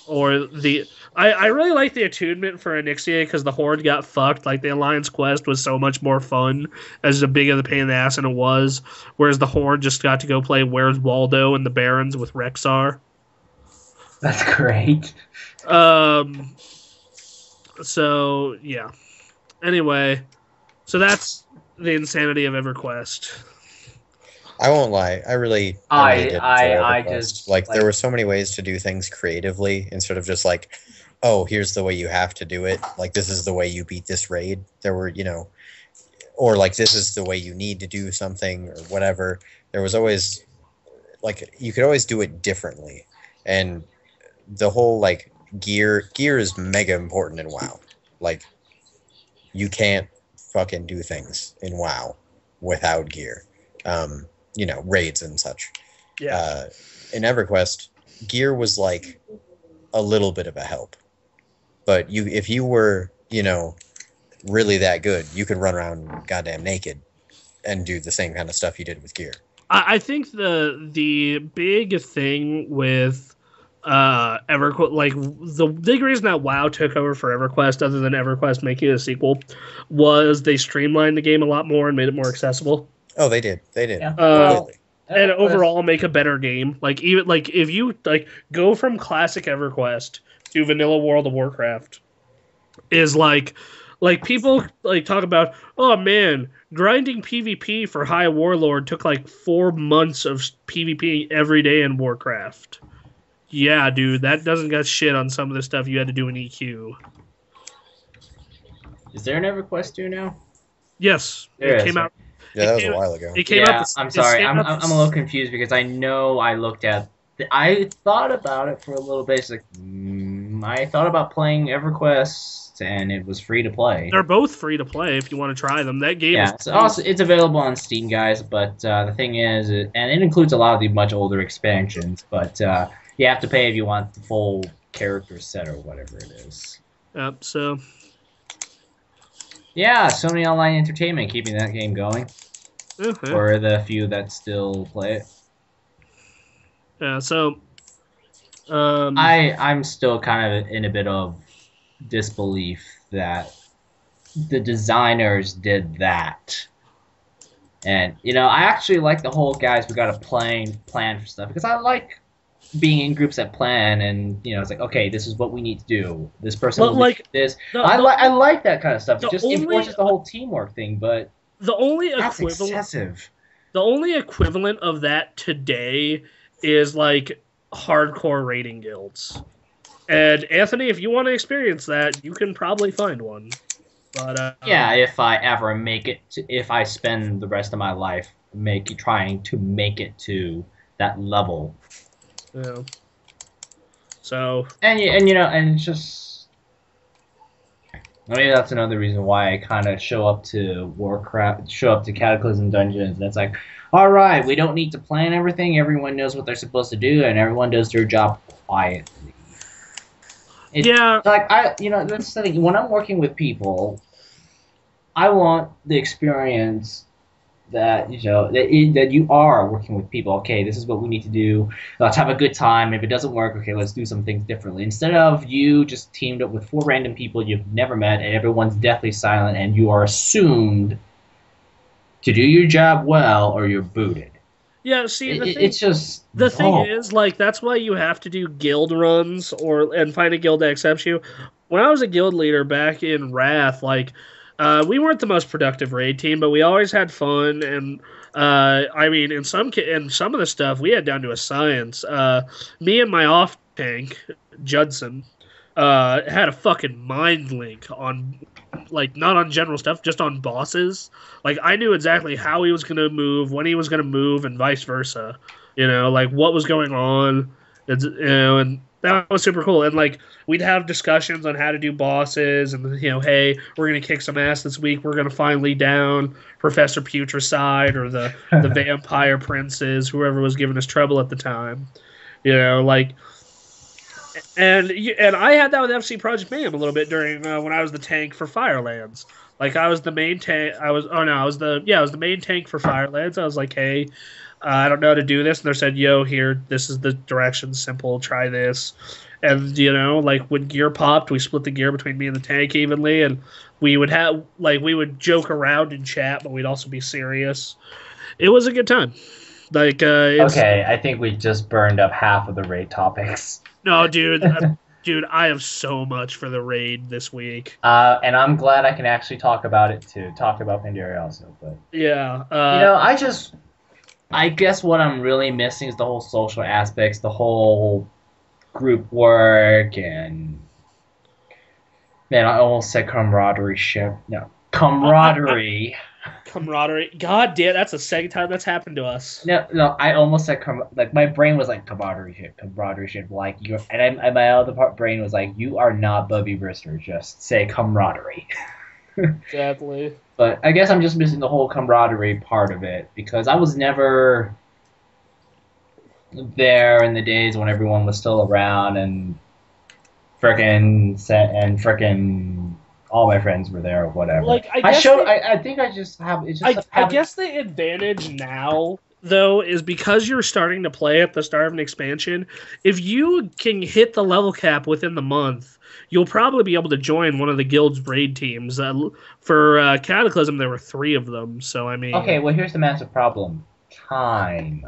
or the I really like the attunement for Onyxia because the Horde got fucked. Like the Alliance quest was so much more fun as big of a pain in the ass and it was, whereas the Horde just got to go play Where's Waldo and the Barons with Rexar. That's great. So yeah. Anyway, so that's the insanity of EverQuest. I won't lie. I really did I just like there were so many ways to do things creatively instead of just like, oh, here's the way you have to do it. Like this is the way you beat this raid. There were, you know, or like this is the way you need to do something or whatever. There was always like you could always do it differently. And the whole like gear is mega important in WoW. Like you can't fucking do things in WoW without gear. You know, raids and such. Yeah. In EverQuest, gear was like a little bit of a help. But if you were, you know, really that good, you could run around goddamn naked and do the same kind of stuff you did with gear. I think the big thing with EverQuest, like the big reason that WoW took over for EverQuest, other than EverQuest making a sequel, was they streamlined the game a lot more and made it more accessible. Oh, they did. Yeah. And overall make a better game. Like even like if you like go from classic EverQuest to vanilla World of Warcraft, is like people like talk about, oh man, grinding PvP for High Warlord took like 4 months of PvP every day in Warcraft. Yeah, dude, that doesn't got shit on some of the stuff you had to do in EQ. Is there an EverQuest 2 now? Yes, It came out. Yeah, that was a while ago. It came out. I'm sorry. I'm a little confused because I know I looked at. I thought about it for a little bit. It's like I thought about playing EverQuest, and it was free to play. They're both free to play if you want to try them. That game. Yeah, it's available on Steam, guys. But the thing is, and it includes a lot of the much older expansions. But you have to pay if you want the full character set or whatever it is. Yep. So. Yeah, Sony Online Entertainment keeping that game going. Okay. For the few that still play it. Yeah, so I'm still kind of in a bit of disbelief that the designers did that. And you know, I actually like the whole guys we got to plan for stuff because I like being in groups that plan and you know it's like okay this is what we need to do this person will like this I like that kind of stuff it just enforces the whole teamwork thing but the only that's excessive. The only equivalent of that today is like hardcore raiding guilds. And Anthony, if you want to experience that, you can probably find one. But Yeah, if I ever make it, if I spend the rest of my life trying to make it to that level. yeah. So And it's just maybe that's another reason why I kind of show up to Cataclysm Dungeons. That's like, all right, we don't need to plan everything. Everyone knows what they're supposed to do, and everyone does their job quietly. Like that's the thing. When I'm working with people, I want the experience that that you are working with people. Okay, this is what we need to do. Let's have a good time. If it doesn't work, okay, let's do some things differently. Instead of you just teamed up with 4 random people you've never met, and everyone's deathly silent, and you are assumed to do your job well, or you're booted. yeah, see, the thing is, like, that's why you have to do guild runs and find a guild that accepts you. When I was a guild leader back in Wrath, like, we weren't the most productive raid team, but we always had fun. And I mean, in some of the stuff, we had down to a science. Me and my off tank, Judson, had a fucking mind link on, like, not on general stuff, just on bosses. Like, I knew exactly how he was going to move, when he was going to move, and vice versa. Like, what was going on. And that was super cool. And, like, we'd have discussions on how to do bosses, and, hey, we're going to kick some ass this week. We're going to finally down Professor Putricide or the vampire princes, whoever was giving us trouble at the time. Like... And I had that with FC Project Mayhem a little bit during when I was the tank for Firelands. Like, I was the main tank. I was the main tank for Firelands. I was like, hey, I don't know how to do this, and they said, yo, here, this is the direction, simple, try this. And like, when gear popped, we split the gear between me and the tank evenly, and we would joke around in chat, but we'd also be serious. It was a good time. Like, okay, I think we just burned up half of the raid topics. No, dude, I have so much for the raid this week. And I'm glad I can actually talk about it too. Talk about Panderia also, but yeah, I guess what I'm really missing is the whole social aspects, the whole group work, and man, I almost said camaraderie. Camaraderie. Camaraderie. God damn, that's the second time that's happened to us. No, I almost said like my brain was like camaraderie ship. Like and my other brain was like, you are not Bubby Brister. Just say camaraderie. Exactly. But I guess I'm just missing the whole camaraderie part of it because I was never there in the days when everyone was still around and frickin' all my friends were there or whatever. Like, I guess the advantage now, though, is because you're starting to play at the start of an expansion, if you can hit the level cap within the month, you'll probably be able to join one of the guild's raid teams. For Cataclysm, there were 3 of them, so I mean... Okay, well, here's the massive problem. Time.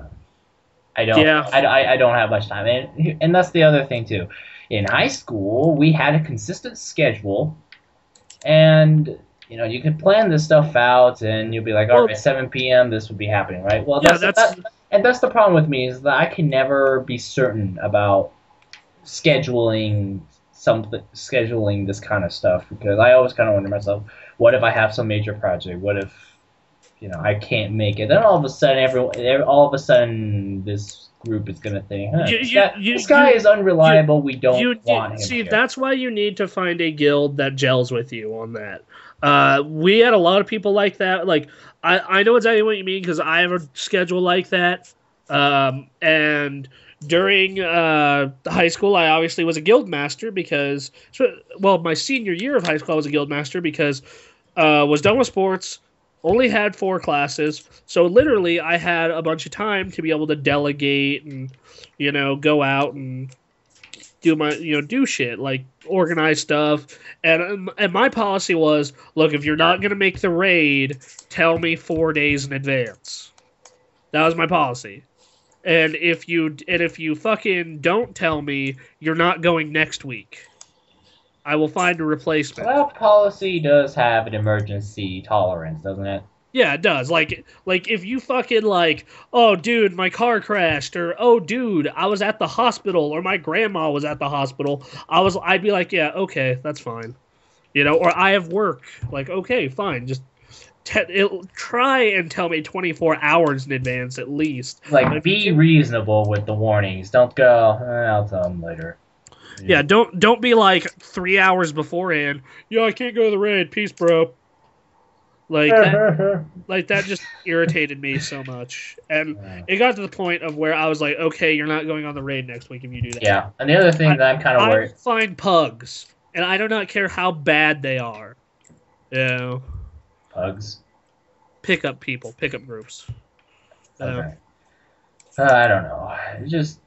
I don't have much time. And that's the other thing, too. In high school, we had a consistent schedule. And, you can plan this stuff out, and you'll be like, all right, 7 p.m., this will be happening, right? Well, that's the problem with me, is that I can never be certain about scheduling this kind of stuff, because I always kind of wonder to myself, what if I have some major project? What if, I can't make it? Then all of a sudden, this group is going to think, this guy is unreliable, we don't want him. See, that's why you need to find a guild that gels with you on that. We had a lot of people like that. Like, I know exactly what you mean, because I have a schedule like that. And during high school, I obviously was a guild master because, my senior year of high school, I was a guild master because was done with sports, only had 4 classes, so literally I had a bunch of time to be able to delegate and, go out and do my, do shit, like organize stuff. And my policy was, look, if you're not going to make the raid, tell me 4 days in advance. That was my policy. And if you fucking don't tell me, you're not going next week. I will find a replacement. Well, policy does have an emergency tolerance, doesn't it? Yeah, it does. Like if you fucking like, oh dude, my car crashed, or oh dude, I was at the hospital, or my grandma was at the hospital, I'd be like, yeah, okay, that's fine, or I have work, like, okay, fine, just try and tell me 24 hours in advance at least. Like, be reasonable with the warnings. Don't go, I'll tell them later. Yeah, don't be like 3 hours beforehand. Yo, I can't go to the raid. Peace, bro. Like that just irritated me so much, and it got to the point of where I was like, okay, you're not going on the raid next week if you do that. Yeah, and the other thing that I'm kind of worried. I find pugs, and I do not care how bad they are. Pugs. Pickup groups. Okay. I don't know. Just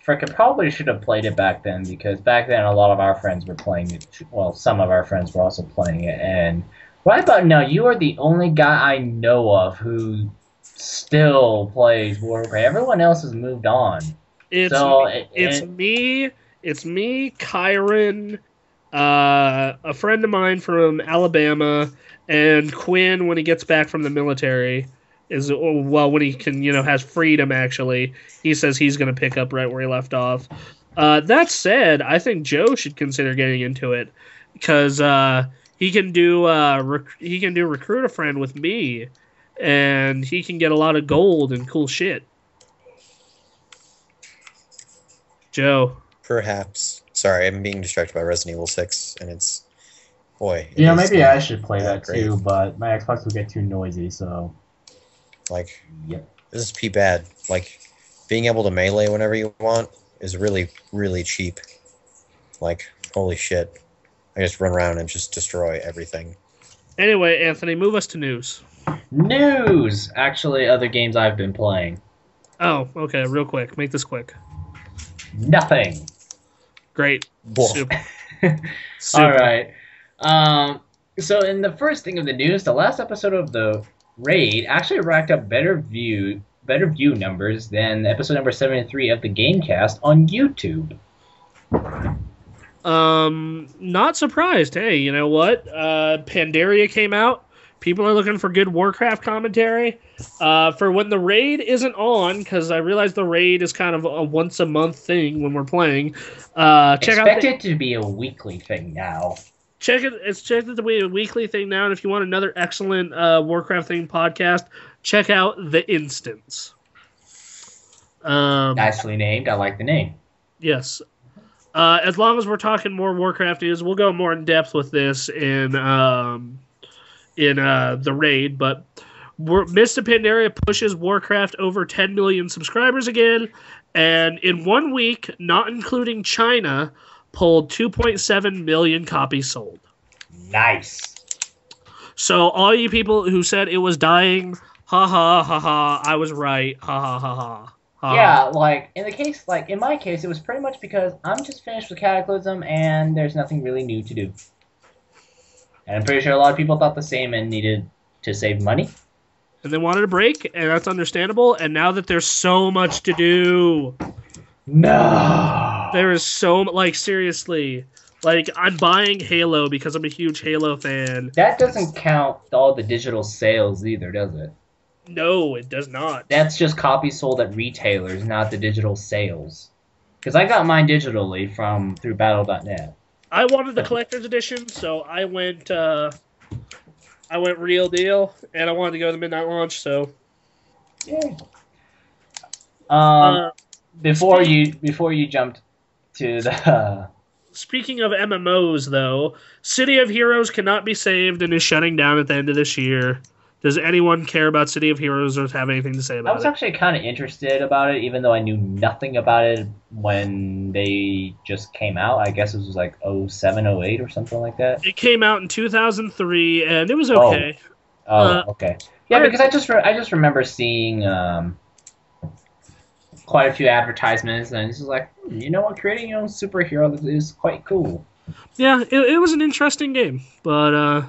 frickin' probably should have played it back then, because back then a lot of our friends were playing it. Well, some of our friends were also playing it, and right about now, you are the only guy I know of who still plays Warcraft. Everyone else has moved on. It's me, Kyron, a friend of mine from Alabama, and Quinn when he gets back from the military. When he can, has freedom, actually. He says he's going to pick up right where he left off. That said, I think Joe should consider getting into it, because he can do recruit a friend with me, and he can get a lot of gold and cool shit. Joe. Perhaps. Sorry, I'm being distracted by Resident Evil 6, and it's... Boy. Maybe I should play that great. Too, but my Xbox will get too noisy, so... Like, yep. This is P-bad. Like, being able to melee whenever you want is really, really cheap. Like, holy shit. I just run around and just destroy everything. Anyway, Anthony, move us to news. News! Actually, other games I've been playing. Oh, okay, real quick. Make this quick. Nothing. Great. Super. All right. So in the first thing of the news, the last episode of the raid actually racked up better view numbers than episode number 73 of the GameKast on YouTube. Not surprised. Hey, you know what? Panderia came out. People are looking for good Warcraft commentary. For when the raid isn't on, because I realize the raid is kind of a once a month thing when we're playing. Expect it to be a weekly thing now. It's checked it to be a weekly thing now, and if you want another excellent Warcraft themed podcast, check out The Instance. Nicely named. I like the name. Yes. As long as we're talking more Warcraft news, we'll go more in depth with this in the raid. But Mr. Panderia pushes Warcraft over 10 million subscribers again, and in 1 week, not including China, pulled 2.7 million copies sold. Nice. So all you people who said it was dying, ha ha ha ha, I was right, ha ha ha ha. Yeah, in my case, it was pretty much because I'm just finished with Cataclysm and there's nothing really new to do. And I'm pretty sure a lot of people thought the same and needed to save money. And they wanted a break, and that's understandable. And now that there's so much to do. No! There is seriously. I'm buying Halo because I'm a huge Halo fan. That doesn't count all the digital sales either, does it? No, it does not. That's just copies sold at retailers, not the digital sales. Because I got mine digitally through Battle.net. I wanted the collector's edition, so I went real deal, and I wanted to go to the midnight launch, so. Yeah. Before you jumped to the. Speaking of MMOs, though, City of Heroes cannot be saved and is shutting down at the end of this year. Does anyone care about City of Heroes or have anything to say about it? I was actually kind of interested about it, even though I knew nothing about it when they just came out. I guess it was like 07, 08 or something like that. It came out in 2003, and it was okay. Okay. Yeah, because I just remember seeing quite a few advertisements, and it's just like, you know what, creating your own superhero is quite cool. Yeah, it was an interesting game. But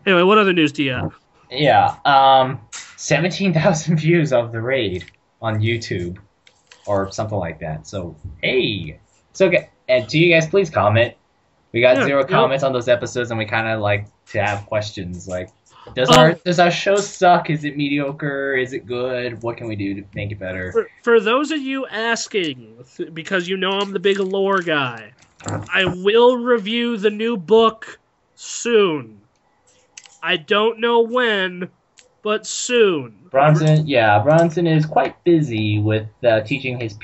anyway, what other news do you have? Yeah, 17,000 views of the raid on YouTube, or something like that. So, hey. So, okay. And to you guys, please comment. We got 0 comments on those episodes, and we kind of like to have questions. Does our show suck? Is it mediocre? Is it good? What can we do to make it better? For those of you asking, because you know I'm the big lore guy, I will review the new book soon. I don't know when, but soon. Bronson is quite busy with teaching his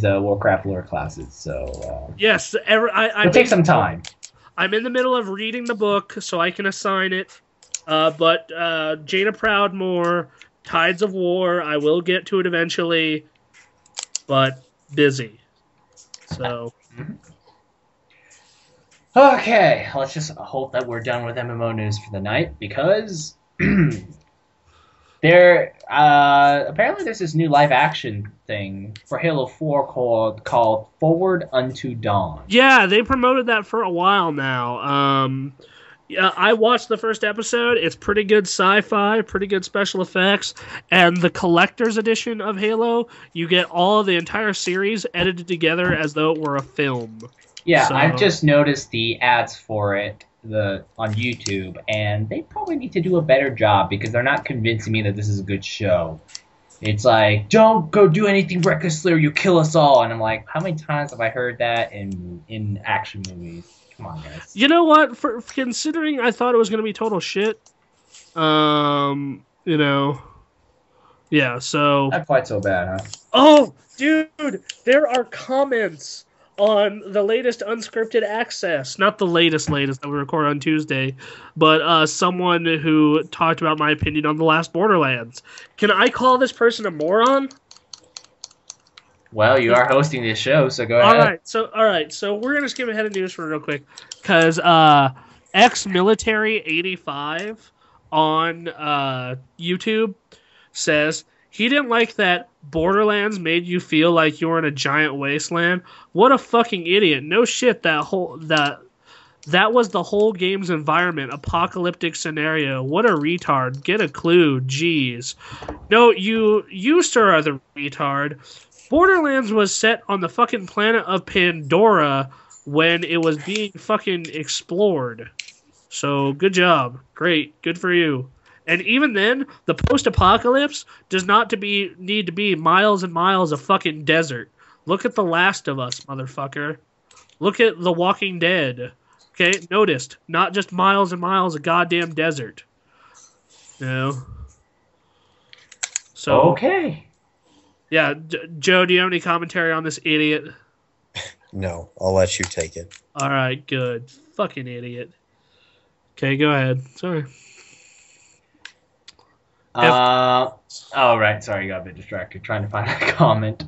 Warcraft lore classes. So yes, it'll take some time. I'm in the middle of reading the book, so I can assign it. But Jaina Proudmoore, Tides of War, I will get to it eventually, but busy. So. Okay, let's just hope that we're done with MMO news for the night, because apparently there's this new live action thing for Halo 4 called Forward Unto Dawn. Yeah, they promoted that for a while now. Yeah, I watched the first episode. It's pretty good sci-fi, pretty good special effects, and the collector's edition of Halo, you get all of the entire series edited together as though it were a film. Yeah, so, I've just noticed the ads for it on YouTube, and they probably need to do a better job because they're not convincing me that this is a good show. It's like, don't go do anything recklessly or you kill us all. And I'm like, how many times have I heard that in action movies? Come on, guys. You know what? For considering I thought it was going to be total shit, yeah, so... Not quite so bad, huh? Oh, dude, there are comments on the latest Unscripted Access. Not the latest that we record on Tuesday, but someone who talked about my opinion on The Last Borderlands. Can I call this person a moron? Well, you are hosting this show, so go ahead. All right, so we're going to skip ahead of news for real quick, because ex-military85 on YouTube says he didn't like that Borderlands made you feel like you were in a giant wasteland. What a fucking idiot. No shit, that was the whole game's environment, apocalyptic scenario. What a retard. Get a clue, jeez. No, you sir are the retard. Borderlands was set on the fucking planet of Pandora when it was being fucking explored. So, good job. Great. Good for you. And even then, the post-apocalypse does not need to be miles and miles of fucking desert. Look at The Last of Us, motherfucker. Look at The Walking Dead. Okay, noticed. Not just miles and miles of goddamn desert. No. So. Okay. Yeah, Joe, do you have any commentary on this idiot? No, I'll let you take it. All right, good. Fucking idiot. Okay, go ahead. Sorry. Right. Sorry, got a bit distracted trying to find a comment.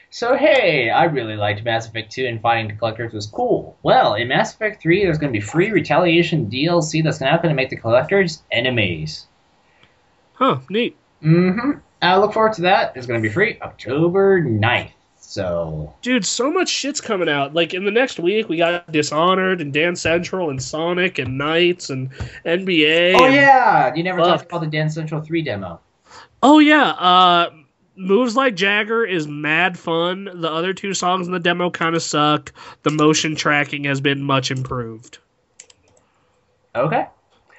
So, hey, I really liked Mass Effect 2 and finding the collectors was cool. Well, in Mass Effect 3, there's going to be free Retaliation DLC that's going to happen to make the collectors enemies. Huh, neat. Mm-hmm. I look forward to that. It's going to be free October 9th. So, dude, so much shit's coming out. Like, in the next week, we got Dishonored and Dance Central and Sonic and Knights and NBA. Oh, yeah! You never talked about the Dance Central 3 demo. Oh, yeah. Moves Like Jagger is mad fun. The other two songs in the demo kind of suck. The motion tracking has been much improved. Okay.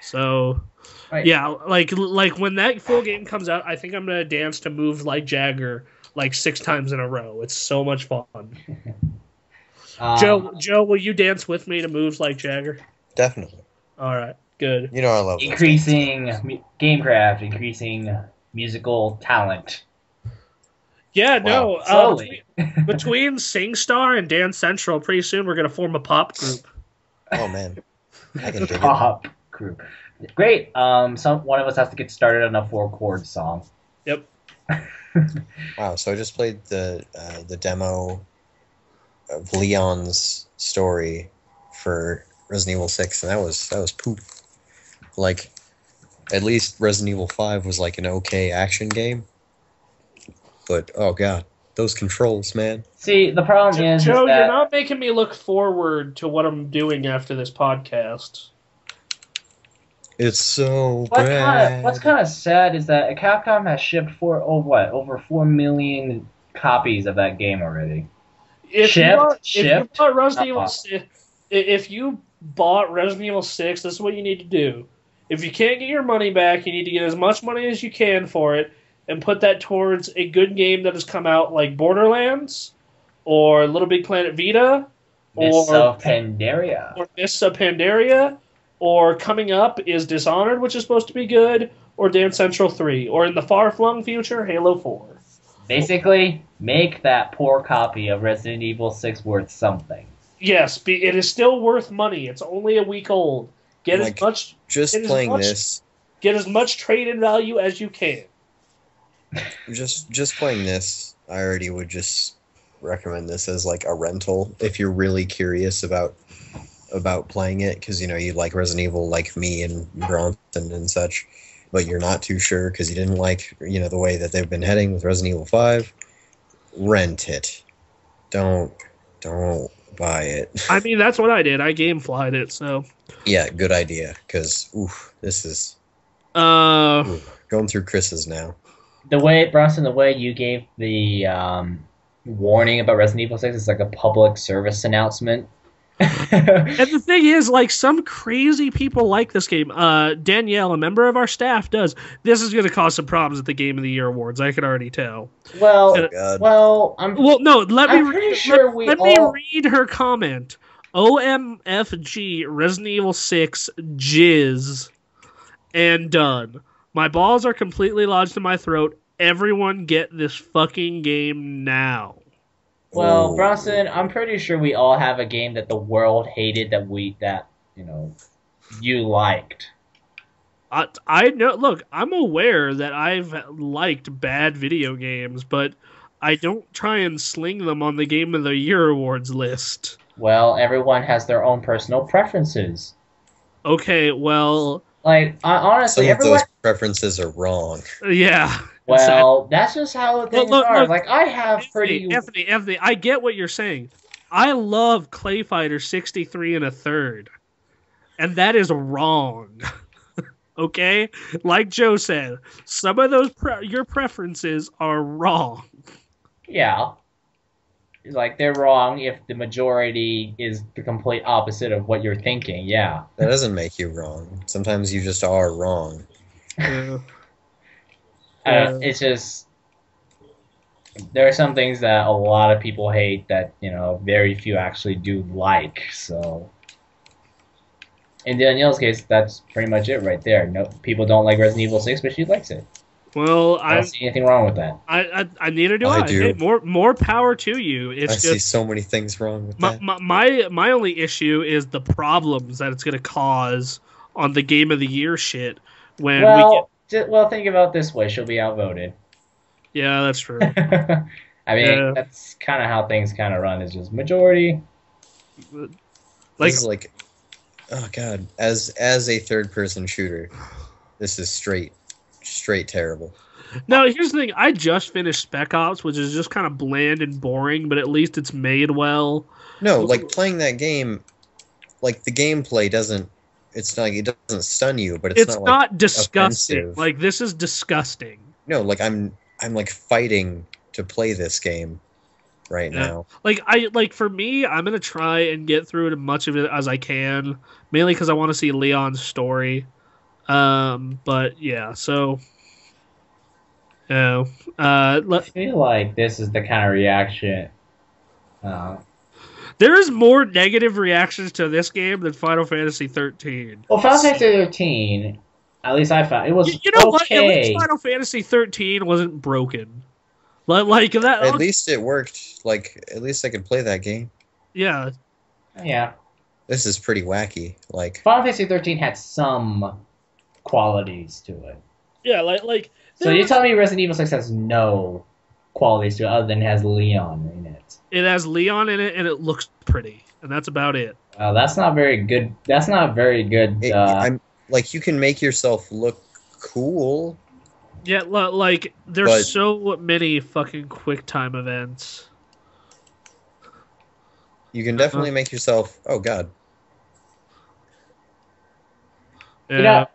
So, right. Yeah, like when that full game comes out, I think I'm going to dance to Moves Like Jagger like 6 times in a row. It's so much fun. Joe, will you dance with me to Moves Like Jagger? Definitely. All right, good. You know I love increasing GameKraft, increasing musical talent. Yeah, no. Wow. Slowly. Between SingStar and Dance Central, pretty soon we're gonna form a pop group. Oh man, I can dig pop group. Great. One of us has to get started on a 4-chord song. Yep. Wow, so I just played the demo of Leon's story for Resident Evil 6, and that was poop. Like, at least Resident Evil 5 was like an okay action game, but oh god, those controls, man. See, the problem is Joe, that... you're not making me look forward to what I'm doing after this podcast. It's so bad. What's kind of sad is that Capcom has shipped over 4 million copies of that game already. If you bought if you bought Resident Evil 6, this is what you need to do. If you can't get your money back, you need to get as much money as you can for it and put that towards a good game that has come out like Borderlands or Little Big Planet Vita Mists of Panderia. Or Mists of Panderia, or coming up is Dishonored, which is supposed to be good, or Dance Central 3, or in the far-flung future, Halo 4. Basically, make that poor copy of Resident Evil 6 worth something. Yes, it is still worth money. It's only a week old. Get Like, as much. Just get as playing much- this, Get as much trade-in value as you can. just playing this, I already would just recommend this as like a rental if you're really curious about playing it, because you like Resident Evil like me and Bronson and such, but you're not too sure because you didn't like the way that they've been heading with Resident Evil 5. Rent it. Don't buy it. I mean, that's what I did. I gameflied it, so. Yeah, good idea, because this is going through Chris's now. The way, Bronson, the way you gave the warning about Resident Evil 6 is like a public service announcement. And the thing is, like, some crazy people like this game. Danielle, a member of our staff, does. This is going to cause some problems at the Game of the Year awards. I can already tell. Well, God. I'm pretty sure we let me read her comment. OMFG Resident Evil 6 jizz and done. My balls are completely lodged in my throat. Everyone get this fucking game now. Well, Bronson, I'm pretty sure we all have a game that the world hated that you liked. I know. Look, I'm aware that I've liked bad video games, but I don't try and sling them on the Game of the Year awards list. Well, everyone has their own personal preferences. Okay, well, like honestly, some of those preferences are wrong. Yeah. Well, that's just how things are. Look, like, I have Anthony, I get what you're saying. I love Clay Fighter 63 and a third. And that is wrong. Okay? Like Joe said, some of those your preferences are wrong. Yeah. Like, they're wrong if the majority is the complete opposite of what you're thinking, yeah. That doesn't make you wrong. Sometimes you just are wrong. It's just, there are some things that a lot of people hate that, very few actually do like, so. In Danielle's case, that's pretty much it right there. No, people don't like Resident Evil 6, but she likes it. Well, I don't see anything wrong with that. I neither do I. do. Hey, more power to you. It's see so many things wrong with that. My only issue is the problems that it's going to cause on the Game of the Year shit when Well, think about it this way. She'll be outvoted. Yeah, that's true. I mean, that's kind of how things kind of run. Is just majority. This is like, oh god, as a third-person shooter, this is straight terrible. No, here's the thing. I just finished Spec Ops, which is just kind of bland and boring, but at least it's made well. No, like, playing that game, like, the gameplay doesn't. It's not. It doesn't stun you, but it's not like, disgusting. offensive. Like, this is disgusting. No, like, I'm like fighting to play this game right now. Like for me, I'm gonna try and get through as much of it as I can, mainly because I want to see Leon's story. But yeah, so. I feel like this is the kind of reaction. There's more negative reactions to this game than Final Fantasy 13. Well, Final Fantasy 13, at least I found it was what? At least Final Fantasy 13 wasn't broken. Like that. At least it worked. Like, at least I could play that game. Yeah. Yeah. This is pretty wacky. Like, Final Fantasy 13 had some qualities to it. Yeah, like. So you tell me Resident Evil 6 has no qualities to it other than it has Leon in it. It has Leon in it, and it looks pretty, and that's about it. That's not very good. That's not very good. I'm like, you can make yourself look cool. Yeah, like there's so many fucking QuickTime events. You can definitely make yourself. Oh god. Yeah.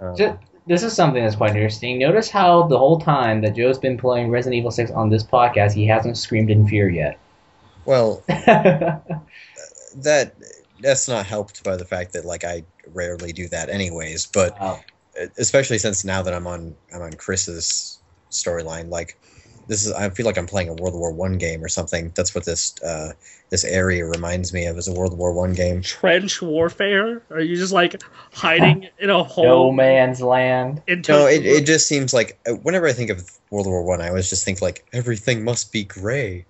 This is something that's quite interesting. Notice how the whole time that Joe's been playing Resident Evil 6 on this podcast, he hasn't screamed in fear yet. Well, that that's not helped by the fact that like I rarely do that anyways. But Oh. especially since now that I'm on Chris's storyline, like I feel like I'm playing a World War One game or something. That's what this area reminds me of, is a World War One game. Trench warfare? Are you just like hiding in a No hole? man's land. No, it just seems like whenever I think of World War One, I always just think like everything must be gray.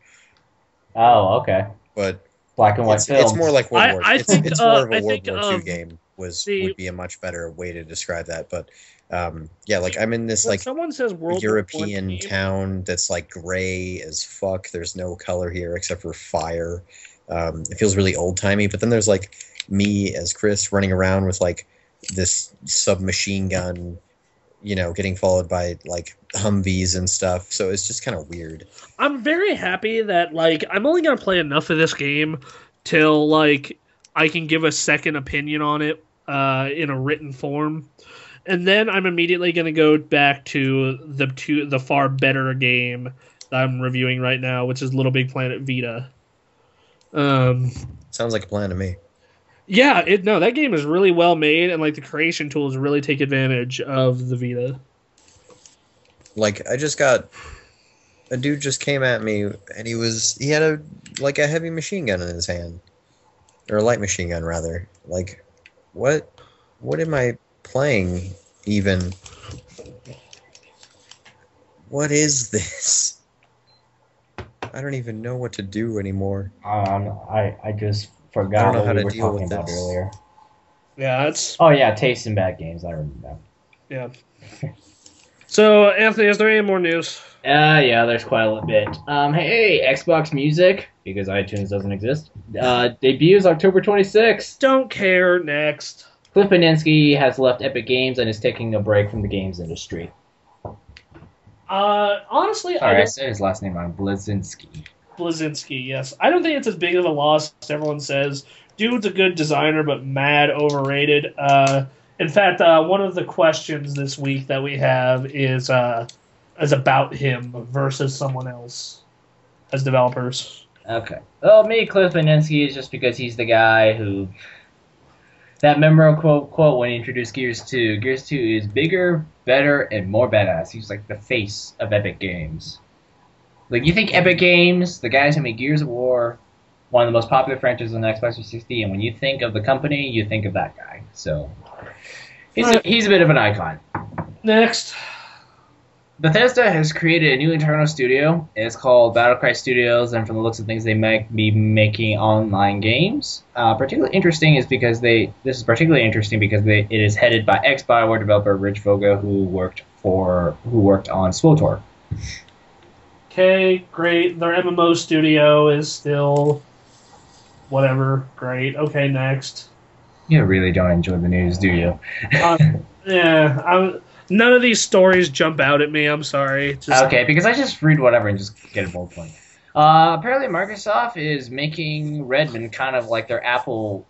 Oh, okay. But Black and white film. it's more like World War. I think, it's more of I a World think, War II game would be a much better way to describe that. But yeah, like I'm in this when like someone says World War European I town that's like gray as fuck. There's no color here except for fire. It feels really old timey. But then there's like me as Chris running around with like this submachine gun, you know, getting followed by like Humvees and stuff. So it's just kind of weird. I'm very happy that like I'm only gonna play enough of this game till like I can give a second opinion on it in a written form, and then I'm immediately gonna go back to the far better game that I'm reviewing right now, which is Little Big Planet Vita. Sounds like a plan to me. Yeah, that game is really well made, and like the creation tools really take advantage of the Vita. Like I just got a dude just came at me and he had a heavy machine gun in his hand, or a light machine gun rather. Like what am I playing even? What is this? I don't even know what to do anymore. I just I forgot don't know what how we to were deal talking with about this. earlier. Yeah, it's Oh yeah, taste in bad games. I remember. yeah. So Anthony, is there any more news? Yeah, there's quite a little bit. Hey, Xbox Music, because iTunes doesn't exist, debuts October 26th. Don't care. Next. Cliff Beninsky has left Epic Games and is taking a break from the games industry. Honestly, Sorry, I said his last name wrong. Blazinski. Blazinski, yes. I don't think it's as big of a loss as everyone says. Dude's a good designer, but mad overrated. In fact, one of the questions this week that we have is about him versus someone else as developers. Okay. Well, me, Cliff Beninsky, is just because he's the guy who... That memorable quote when he introduced Gears 2. Gears 2 is bigger, better, and more badass. He's like the face of Epic Games. Like, you think Epic Games, the guys who made Gears of War, one of the most popular franchises on the Xbox 360, and when you think of the company, you think of that guy. So, he's a bit of an icon. Next. Bethesda has created a new internal studio. It's called Battlecry Studios, and from the looks of things, they might be making online games. Particularly interesting is because it is headed by ex-BioWare developer Rich Voga, who worked on SWTOR. Okay, great. Their MMO studio is still whatever. Great. Okay, next. You really don't enjoy the news, do you? Yeah, none of these stories jump out at me. I'm sorry. Okay, because I just read whatever and just get a bullet point. Apparently, Microsoft is making Redmond kind of like their Apple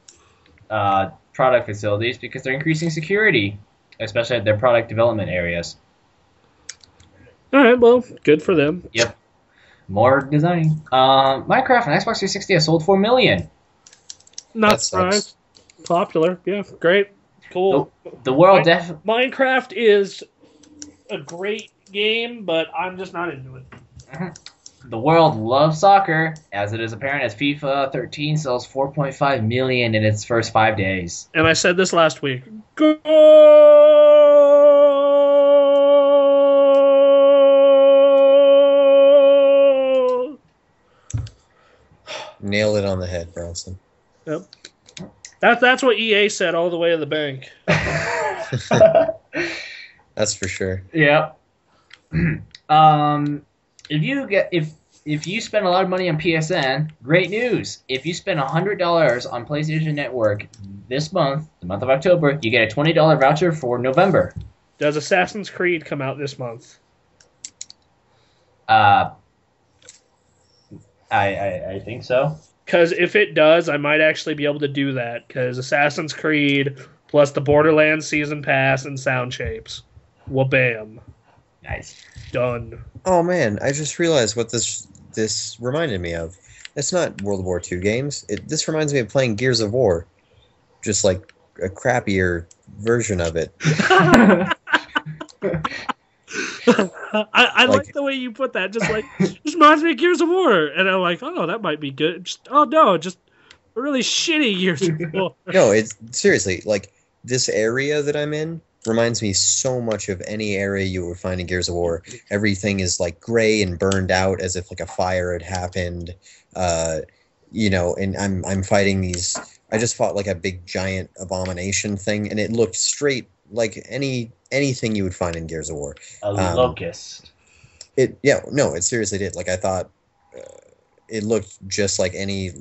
product facilities because they're increasing security, especially at their product development areas. All right, well, good for them. Yep. More designing. Minecraft on Xbox 360 has sold 4 million. Not surprised. Popular. Yeah, great. Cool. The world Minecraft is a great game, but I'm just not into it. The world loves soccer, as it is apparent as FIFA 13 sells 4.5 million in its first 5 days. And I said this last week. Go! Nail it on the head, Bronson. Yep. That's what EA said all the way to the bank. That's for sure. Yep. If you spend a lot of money on PSN, great news. If you spend $100 on PlayStation Network this month, the month of October, you get a $20 voucher for November. Does Assassin's Creed come out this month? I think so. Because if it does, I might actually be able to do that. Because Assassin's Creed plus the Borderlands Season Pass and Sound Shapes. Wha-bam. Nice. Done. Oh man, I just realized what this this reminded me of. It's not World War II games. This reminds me of playing Gears of War, just like a crappier version of it. I like the way you put that. Just reminds me of Gears of War, and I'm like, oh, that might be good. Just a really shitty Gears of War. No, it's seriously like this area that I'm in reminds me so much of any area you would find in Gears of War. Everything is like gray and burned out as if like a fire had happened. And I'm fighting these. I just fought like a big giant abomination thing, and it looked straight like anything you would find in Gears of War. A locust. It seriously did. Like I thought, it looked just like any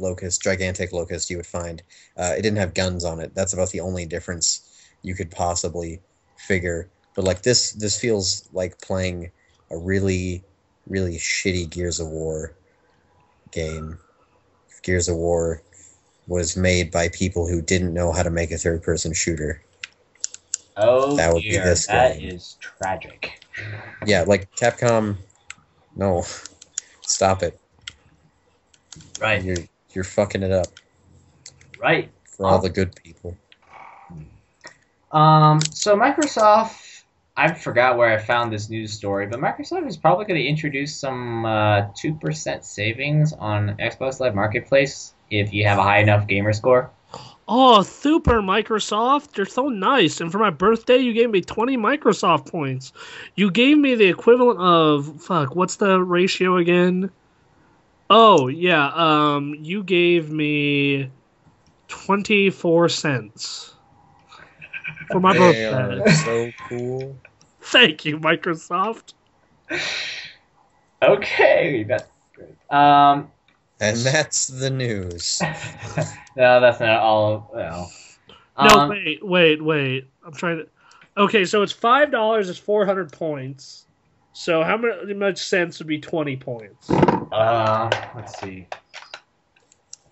gigantic locust you would find. It didn't have guns on it. That's about the only difference you could possibly figure. But like this feels like playing a really, really shitty Gears of War game. Gears of War was made by people who didn't know how to make a third-person shooter. Oh, that would be this that game. is tragic. Yeah, like Capcom, no, stop it. Right. You're fucking it up. Right. For all the good people. So Microsoft, I forgot where I found this news story, but Microsoft is probably going to introduce some 2% savings on Xbox Live Marketplace if you have a high enough gamer score. Oh, super, Microsoft. You're so nice. And for my birthday, you gave me 20 Microsoft points. You gave me the equivalent of, what's the ratio again? Oh, yeah, you gave me 24 cents for my birthday. Are so cool. Thank you, Microsoft. Okay, that's great. And that's the news. No, that's not all. No. No, wait. I'm trying to. Okay, so it's $5 is 400 points. So how much cents would be 20 points? Let's see.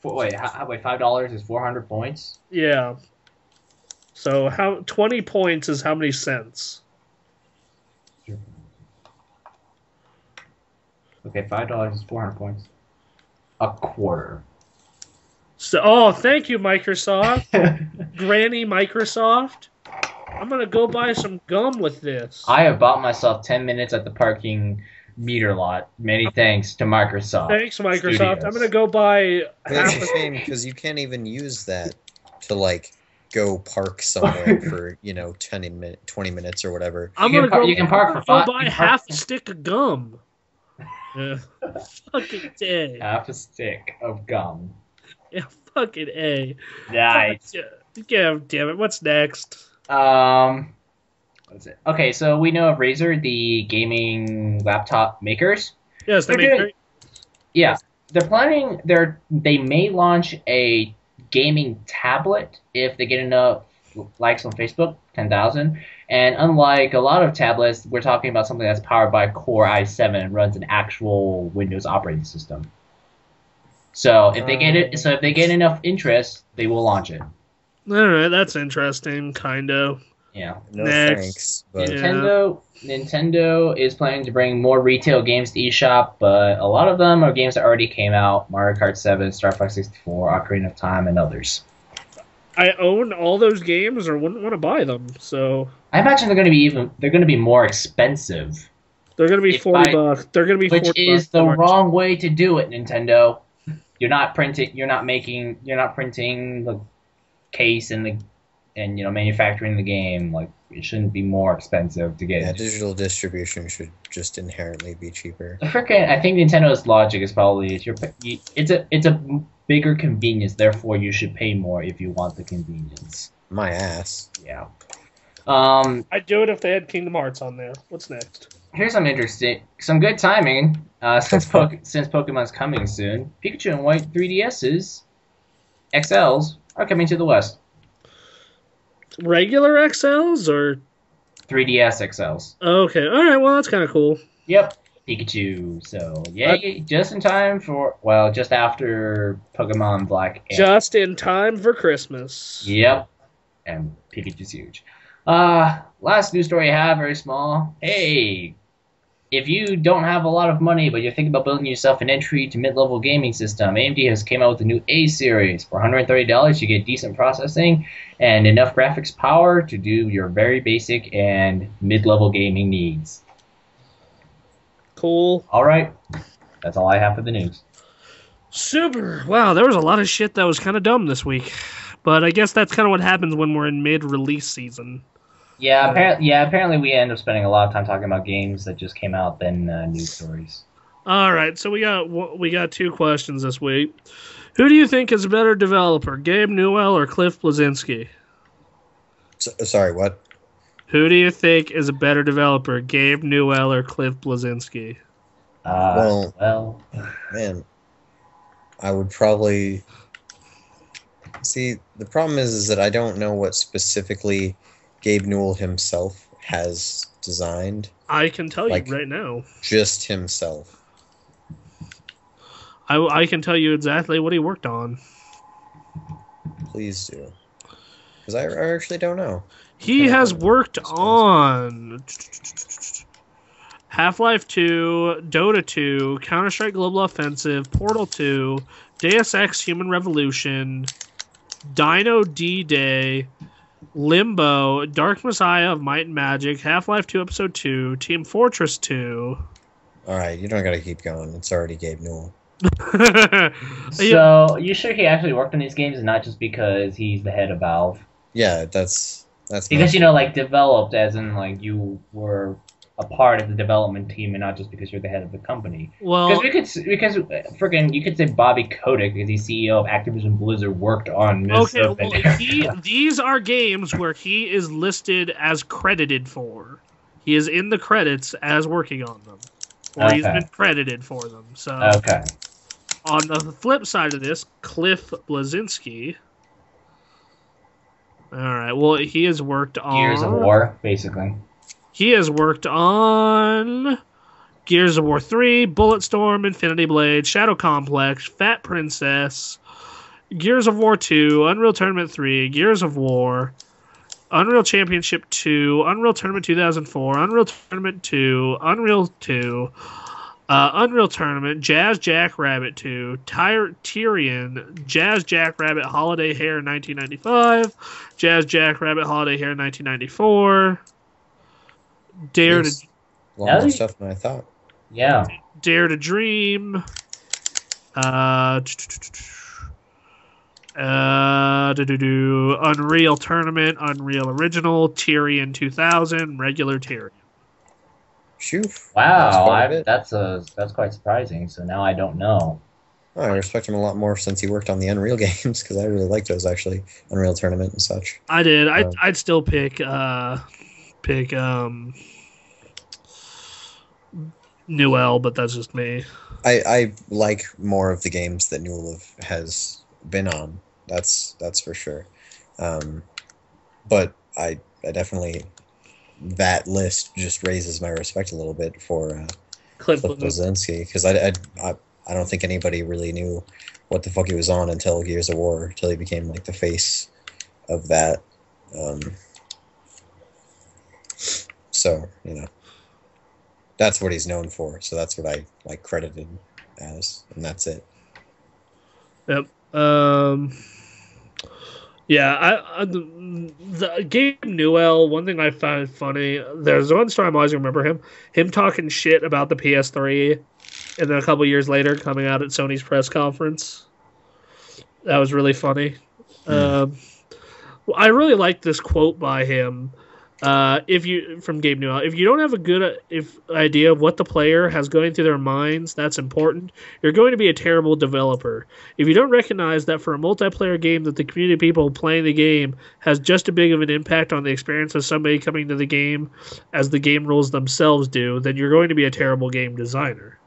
Wait, $5 is 400 points? Yeah. So 20 points is how many cents? Okay, $5 is 400 points. A quarter. So, thank you, Microsoft. Granny Microsoft. I'm gonna go buy some gum with this. I have bought myself 10 minutes at the parking meter lot. Many thanks to Microsoft. Thanks, Microsoft. Studios. I'm gonna go buy That's a shame because you can't even use that to like go park somewhere for 20 minutes or whatever. You can park for Go buy half a stick of gum. Fucking A. Half a stick of gum. Yeah, fucking A. Nice. Yeah, damn it. What's next? What's it? Okay, so we know of Razer, the gaming laptop makers. Yes, they They're make doing- Yeah, they're planning. They may launch a gaming tablet if they get enough likes on Facebook, 10,000. And unlike a lot of tablets, we're talking about something that's powered by Core i7 and runs an actual Windows operating system. So if they get enough interest, they will launch it. All right, that's interesting, kind of. Yeah. No Next. thanks. But Nintendo is planning to bring more retail games to eShop, but a lot of them are games that already came out: Mario Kart 7, Star Fox 64, Ocarina of Time, and others. I own all those games or wouldn't want to buy them, so I imagine they're going to be more expensive. they're going to be $40. They're going to be $40. Which is the wrong way to do it, Nintendo. You're not printing the case and manufacturing the game. Like, it shouldn't be more expensive to get. yeah, digital distribution should just inherently be cheaper. I think Nintendo's logic is probably it's a bigger convenience, therefore you should pay more if you want the convenience. My ass. Yeah. I'd do it if they had Kingdom Hearts on there. What's next? Here's some good timing. Since Pokemon's coming soon, Pikachu and White 3DSs XLs are coming to the West. Regular XLs or 3DS XLs. Okay, all right. Well, that's kind of cool. Yep, Pikachu. So yay, just in time just after Pokemon Black. Just in time for Christmas. Yep, and Pikachu's huge. Last news story I have, very small. Hey, if you don't have a lot of money, but you're thinking about building yourself an entry to mid-level gaming system, AMD has came out with the new A series. For $130, you get decent processing and enough graphics power to do your very basic and mid-level gaming needs. Cool. All right, that's all I have for the news. Super. Wow, there was a lot of shit that was kind of dumb this week. But I guess that's kind of what happens when we're in mid-release season. Yeah, apparently we end up spending a lot of time talking about games that just came out than news stories. All right, so we got 2 questions this week. Who do you think is a better developer, Gabe Newell or Cliff Bleszinski? Sorry, what? Who do you think is a better developer, Gabe Newell or Cliff Bleszinski? Well, man, I would probably... See, the problem is that I don't know what specifically Gabe Newell himself has designed. I can tell you right now. Just himself. I can tell you exactly what he worked on. Please do. Because I actually don't know. He has worked on Half-Life 2, Dota 2, Counter-Strike Global Offensive, Portal 2, Deus Ex Human Revolution, Dino D-Day, Limbo, Dark Messiah of Might and Magic, Half-Life 2 Episode 2, Team Fortress 2. Alright, you don't gotta keep going. It's already Gabe Newell. So, you sure he actually worked on these games and not just because he's the head of Valve? Yeah, that's because, like, developed as in, like, you were a part of the development team and not just because you're the head of the company. Well, because you could say Bobby Kotick, because he's CEO of Activision Blizzard, worked on this. Okay, well, these are games where he is listed as credited for. He is in the credits as working on them. Or he's been credited for them. So okay. On the flip side of this, Cliff Bleszinski. Alright, well, he has worked on... Gears of War, basically. He has worked on Gears of War 3, Bulletstorm, Infinity Blade, Shadow Complex, Fat Princess, Gears of War 2, Unreal Tournament 3, Gears of War, Unreal Championship 2, Unreal Tournament 2004, Unreal Tournament 2, Unreal 2, Unreal Tournament, Jazz Jackrabbit 2, Tyrion, Jazz Jackrabbit Holiday Hair 1995, Jazz Jackrabbit Holiday Hair 1994, Dare to... A lot more stuff than I thought. Yeah. Dare to Dream, Unreal Tournament, Unreal Original, Tyrion 2000, regular Tyrion. Shoo. Wow, that's quite surprising. So now I don't know. Oh, I respect him a lot more since he worked on the Unreal games because I really liked those actually, Unreal Tournament and such. I did. I'd still pick Newell, but that's just me. I like more of the games that Newell has been on. That's for sure. But I definitely, that list just raises my respect a little bit for Cliff Bleszinski because I don't think anybody really knew what the fuck he was on until Gears of War, until he became like the face of that. So that's what he's known for. So that's what I like credited as, and that's it. Yep. Yeah, the Gabe Newell, one thing I found funny, there's one story I'm always going to remember him talking shit about the PS3, and then a couple years later coming out at Sony's press conference. That was really funny. I really like this quote by him. From Gabe Newell, if you don't have a good idea of what the player has going through their minds, that's important. You're going to be a terrible developer. If you don't recognize that for a multiplayer game that the community of people playing the game has just as big of an impact on the experience of somebody coming to the game as the game rules themselves do, then you're going to be a terrible game designer.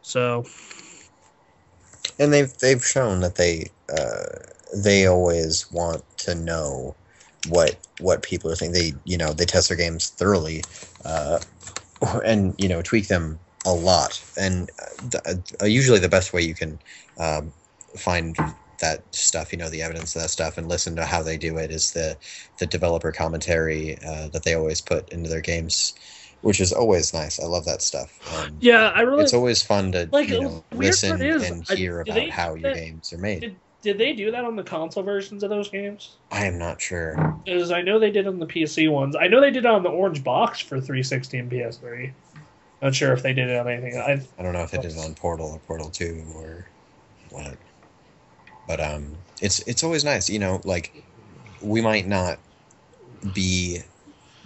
So, and they've shown that they always want to know what people are thinking. They test their games thoroughly, and tweak them a lot. And usually the best way you can find that stuff, the evidence of that stuff, and listen to how they do it is the developer commentary that they always put into their games. which is always nice. I love that stuff. Yeah, I really. It's always fun to like weird part listen is, and hear do about they how do your that- games are made. Did they do that on the console versions of those games? I am not sure. Because I know they did on the PC ones. I know they did it on the orange box for 360 and PS3. Not sure if they did it on anything. I don't know if they did it on Portal or Portal 2 or what. But it's always nice, like we might not be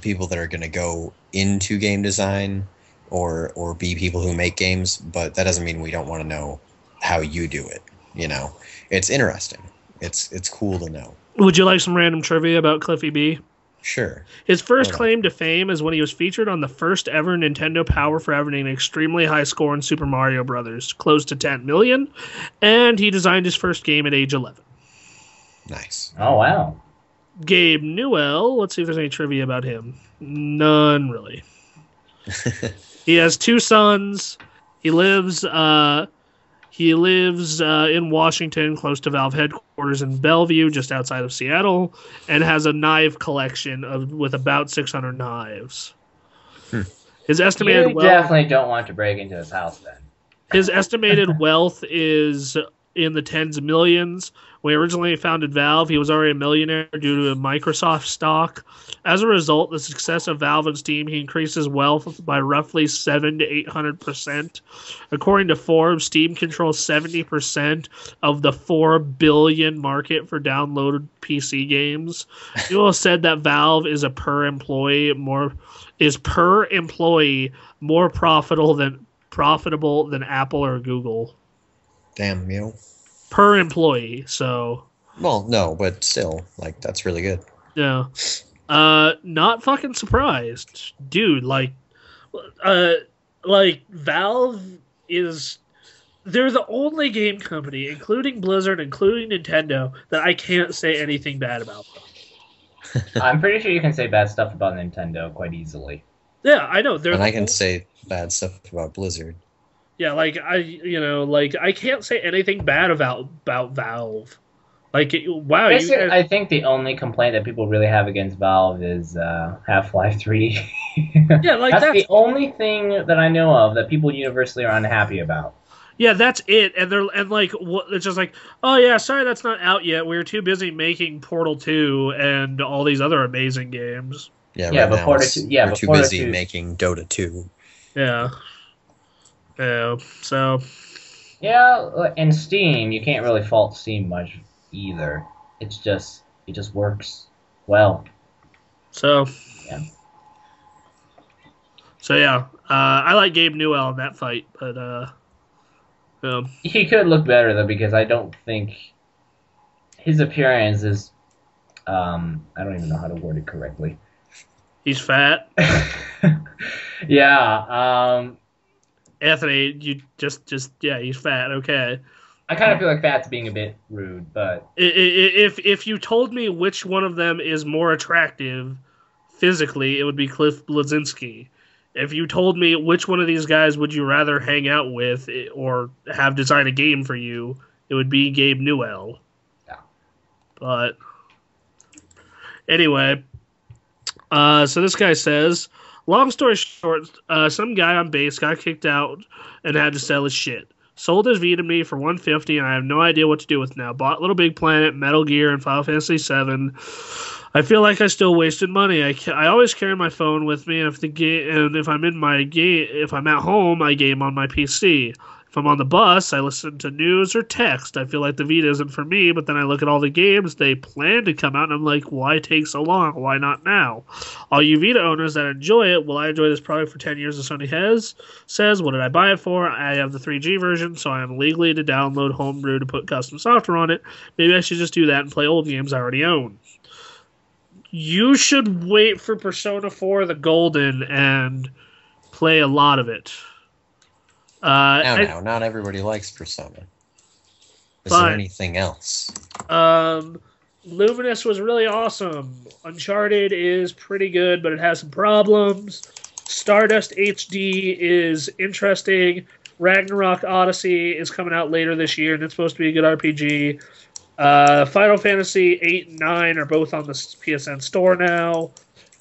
people that are going to go into game design or be people who make games, but that doesn't mean we don't want to know how you do it. It's interesting. It's cool to know. Would you like some random trivia about Cliffy B? Sure. His first Hold on. claim to fame is when he was featured on the first ever Nintendo Power for having an extremely high score in Super Mario Brothers, close to 10 million, and he designed his first game at age 11. Nice. Oh wow. Gabe Newell, let's see if there's any trivia about him. None, really. He has 2 sons. He lives in Washington, close to Valve headquarters in Bellevue, just outside of Seattle, and has a knife collection with about 600 knives. His estimated You definitely don't want to break into his house then. His estimated wealth is in the tens of millions. When he originally founded Valve, he was already a millionaire due to Microsoft stock. As a result, the success of Valve and Steam, he increased his wealth by roughly 700 to 800%. According to Forbes, Steam controls 70% of the 4 billion market for downloaded PC games. Newell said that Valve is per employee more profitable than Apple or Google. Damn, Per employee, so. Well, no, but still, that's really good. Yeah. Not fucking surprised. Dude, Valve is. They're the only game company, including Blizzard, including Nintendo, that I can't say anything bad about them. I'm pretty sure you can say bad stuff about Nintendo quite easily. Yeah, I know. And I can say bad stuff about Blizzard. Yeah, I can't say anything bad about Valve. Wow, Basically, you guys, I think the only complaint that people really have against Valve is Half-Life 3. Yeah, that's the only thing that I know of that people universally are unhappy about. yeah, that's it. And it's just like, oh yeah, sorry that's not out yet. We were too busy making Portal 2 and all these other amazing games. Yeah, Yeah, right but now Portal it's- 2 yeah, we're but too Portal busy 2 making Dota 2. Yeah. Yeah. So. Yeah, and Steam, you can't really fault Steam much either. It just works well. So. Yeah. So yeah, I like Gabe Newell in that fight, but He could look better though, because I don't think his appearance is. I don't even know how to word it correctly. he's fat. Yeah. Anthony, you just yeah, he's fat. Okay. I kind of feel like fat's being a bit rude, but If you told me which one of them is more attractive physically, it would be Cliff Bleszinski. If you told me which one of these guys would you rather hang out with or have design a game for you, it would be Gabe Newell. Yeah. But anyway, so this guy says, long story short, some guy on base got kicked out and had to sell his shit. Sold his Vita to me for $150, and I have no idea what to do with it now. Bought Little Big Planet, Metal Gear, and Final Fantasy VII. I feel like I still wasted money. I always carry my phone with me, and if I'm at home, I game on my PC. If I'm on the bus, I listen to news or text. I feel like the Vita isn't for me, but then I look at all the games they plan to come out, and I'm like, why take so long? Why not now? All you Vita owners that enjoy it, will I enjoy this product for 10 years as Sony says? What did I buy it for? I have the 3G version, so I am legally to download Homebrew to put custom software on it. Maybe I should just do that and play old games I already own. You should wait for Persona 4 the Golden and play a lot of it. Now, not everybody likes Persona. Is there anything else? Luminous was really awesome. Uncharted is pretty good, but it has some problems. Stardust HD is interesting. Ragnarok Odyssey is coming out later this year, and it's supposed to be a good RPG. Final Fantasy 8 and 9 are both on the PSN store now.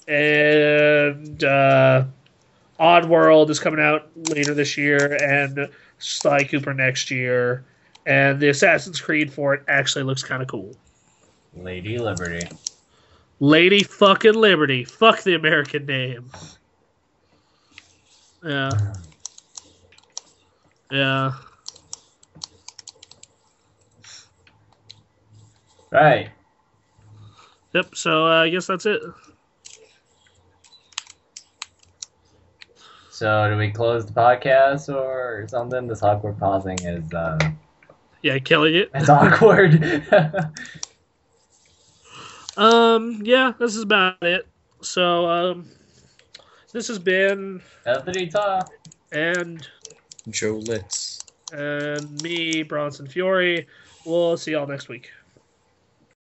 And Oddworld is coming out later this year, and Sly Cooper next year, and the Assassin's Creed for it actually looks kind of cool. Lady Liberty. Lady fucking Liberty. Fuck the American name. Yeah. Yeah. Right. Yep, so I guess that's it. So do we close the podcast or something? This awkward pausing is Yeah, killing it. it's awkward. Yeah, this is about it. So, this has been Anthony Ta. and Joe Litz. me, Bronson Fury. We'll see y'all next week.